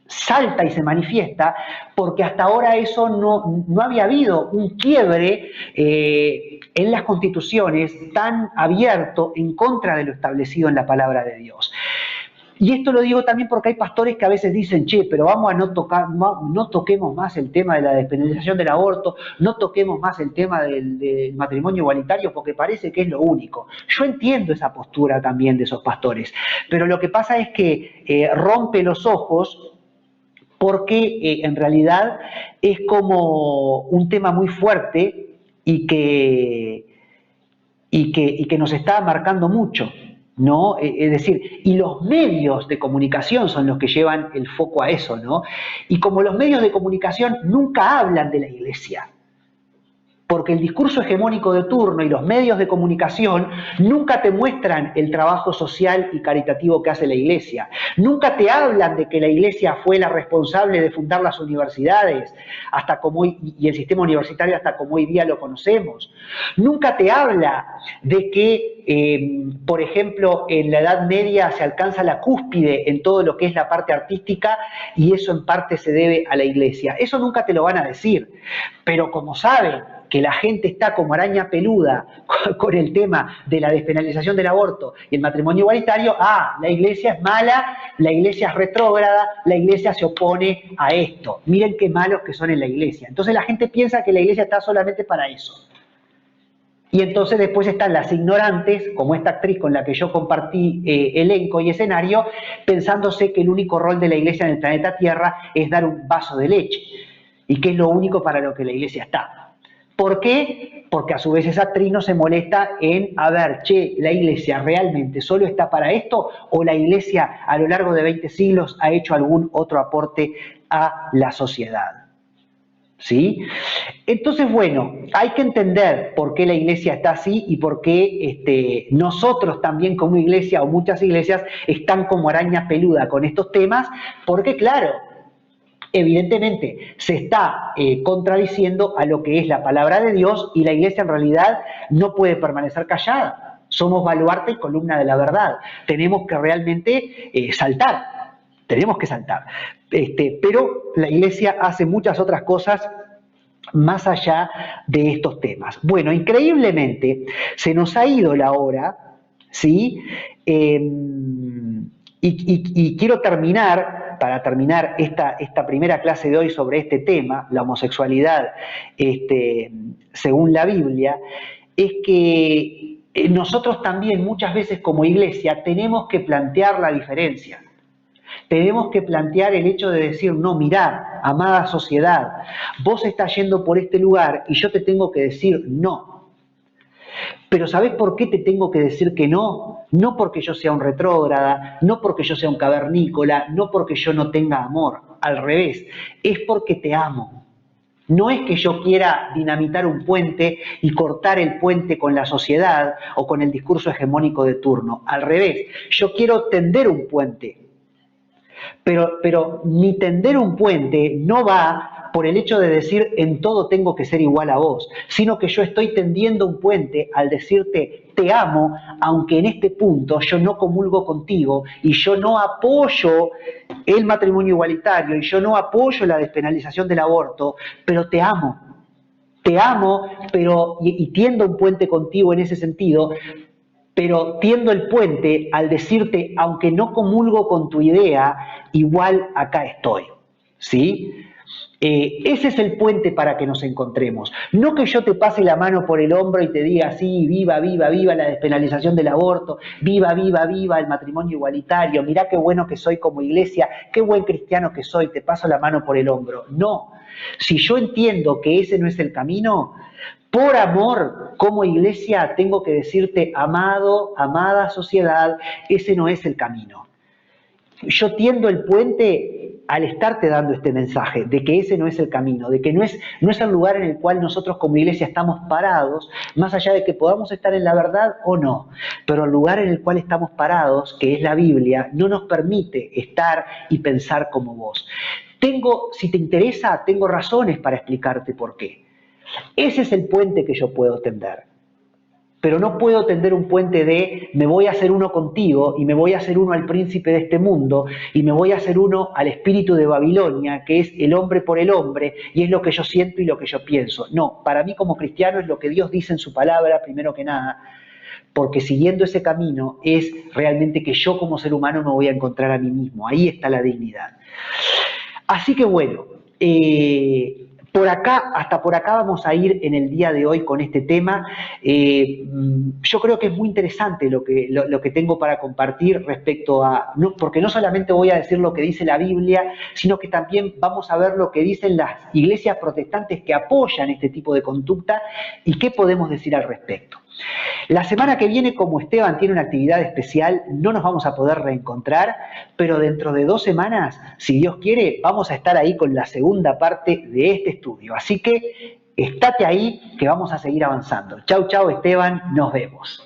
salta y se manifiesta, porque hasta ahora eso no había habido un quiebre en las constituciones tan abierto en contra de lo establecido en la palabra de Dios. Y esto lo digo también porque hay pastores que a veces dicen, che, pero vamos a no toquemos más el tema de la despenalización del aborto, no toquemos más el tema del matrimonio igualitario porque parece que es lo único. Yo entiendo esa postura también de esos pastores, pero lo que pasa es que rompe los ojos porque en realidad es como un tema muy fuerte y que nos está marcando mucho, ¿no? Es decir, y los medios de comunicación son los que llevan el foco a eso, ¿no? Y como los medios de comunicación nunca hablan de la Iglesia, porque el discurso hegemónico de turno y los medios de comunicación nunca te muestran el trabajo social y caritativo que hace la Iglesia. Nunca te hablan de que la Iglesia fue la responsable de fundar las universidades y el sistema universitario hasta como hoy día lo conocemos. Nunca te habla de que, por ejemplo, en la Edad Media se alcanza la cúspide en todo lo que es la parte artística y eso en parte se debe a la Iglesia. Eso nunca te lo van a decir, pero como saben que la gente está como araña peluda con el tema de la despenalización del aborto y el matrimonio igualitario, la Iglesia es mala, la Iglesia es retrógrada, la Iglesia se opone a esto. Miren qué malos que son en la Iglesia. Entonces la gente piensa que la Iglesia está solamente para eso. Y entonces después están las ignorantes, como esta actriz con la que yo compartí elenco y escenario, pensándose que el único rol de la Iglesia en el planeta Tierra es dar un vaso de leche y que es lo único para lo que la Iglesia está. ¿Por qué? Porque a su vez esa actriz no se molesta en, ¿la Iglesia realmente solo está para esto? ¿O la Iglesia a lo largo de 20 siglos ha hecho algún otro aporte a la sociedad? ¿Sí? Entonces, bueno, hay que entender por qué la Iglesia está así y por qué nosotros también como Iglesia o muchas iglesias están como araña peluda con estos temas, porque claro, evidentemente se está contradiciendo a lo que es la palabra de Dios y la Iglesia en realidad no puede permanecer callada. Somos baluarte y columna de la verdad. Tenemos que realmente saltar, tenemos que saltar. Pero la Iglesia hace muchas otras cosas más allá de estos temas. Bueno, increíblemente se nos ha ido la hora, ¿sí? Y quiero para terminar esta primera clase de hoy sobre este tema, la homosexualidad según la Biblia, es que nosotros también muchas veces como iglesia tenemos que plantear la diferencia. Tenemos que plantear el hecho de decir, no, mirá, amada sociedad, vos estás yendo por este lugar y yo te tengo que decir no. Pero ¿sabés por qué te tengo que decir que no? No porque yo sea un retrógrada, no porque yo sea un cavernícola, no porque yo no tenga amor. Al revés, es porque te amo. No es que yo quiera dinamitar un puente y cortar el puente con la sociedad o con el discurso hegemónico de turno. Al revés, yo quiero tender un puente. Pero mi tender un puente no va por el hecho de decir en todo tengo que ser igual a vos, sino que yo estoy tendiendo un puente al decirte te amo, aunque en este punto yo no comulgo contigo y yo no apoyo el matrimonio igualitario y yo no apoyo la despenalización del aborto, pero te amo, pero y tiendo un puente contigo en ese sentido. Pero tiendo el puente al decirte, aunque no comulgo con tu idea, igual acá estoy, ¿sí? Ese es el puente para que nos encontremos. No que yo te pase la mano por el hombro y te diga, sí, viva, viva, viva la despenalización del aborto, viva, viva, viva el matrimonio igualitario, mirá qué bueno que soy como iglesia, qué buen cristiano que soy, te paso la mano por el hombro. No, si yo entiendo que ese no es el camino, por amor, como iglesia, tengo que decirte, amado, amada sociedad, ese no es el camino. Yo tiendo el puente al estarte dando este mensaje, de que ese no es el camino, de que no es el lugar en el cual nosotros como iglesia estamos parados, más allá de que podamos estar en la verdad o no, pero el lugar en el cual estamos parados, que es la Biblia, no nos permite estar y pensar como vos. Si te interesa, tengo razones para explicarte por qué. Ese es el puente que yo puedo tender. Pero no puedo tender un puente de me voy a hacer uno contigo y me voy a hacer uno al príncipe de este mundo y me voy a hacer uno al espíritu de Babilonia, que es el hombre por el hombre y es lo que yo siento y lo que yo pienso. No, para mí como cristiano es lo que Dios dice en su palabra, primero que nada, porque siguiendo ese camino es realmente que yo como ser humano me voy a encontrar a mí mismo. Ahí está la dignidad. Así que bueno, hasta por acá vamos a ir en el día de hoy con este tema. Yo creo que es muy interesante lo que tengo para compartir respecto a, porque no solamente voy a decir lo que dice la Biblia, sino que también vamos a ver lo que dicen las iglesias protestantes que apoyan este tipo de conducta y qué podemos decir al respecto. La semana que viene, como Esteban tiene una actividad especial, no nos vamos a poder reencontrar, pero dentro de 2 semanas, si Dios quiere, vamos a estar ahí con la segunda parte de este estudio. Así que estate ahí, que vamos a seguir avanzando. Chau, chau, Esteban, nos vemos.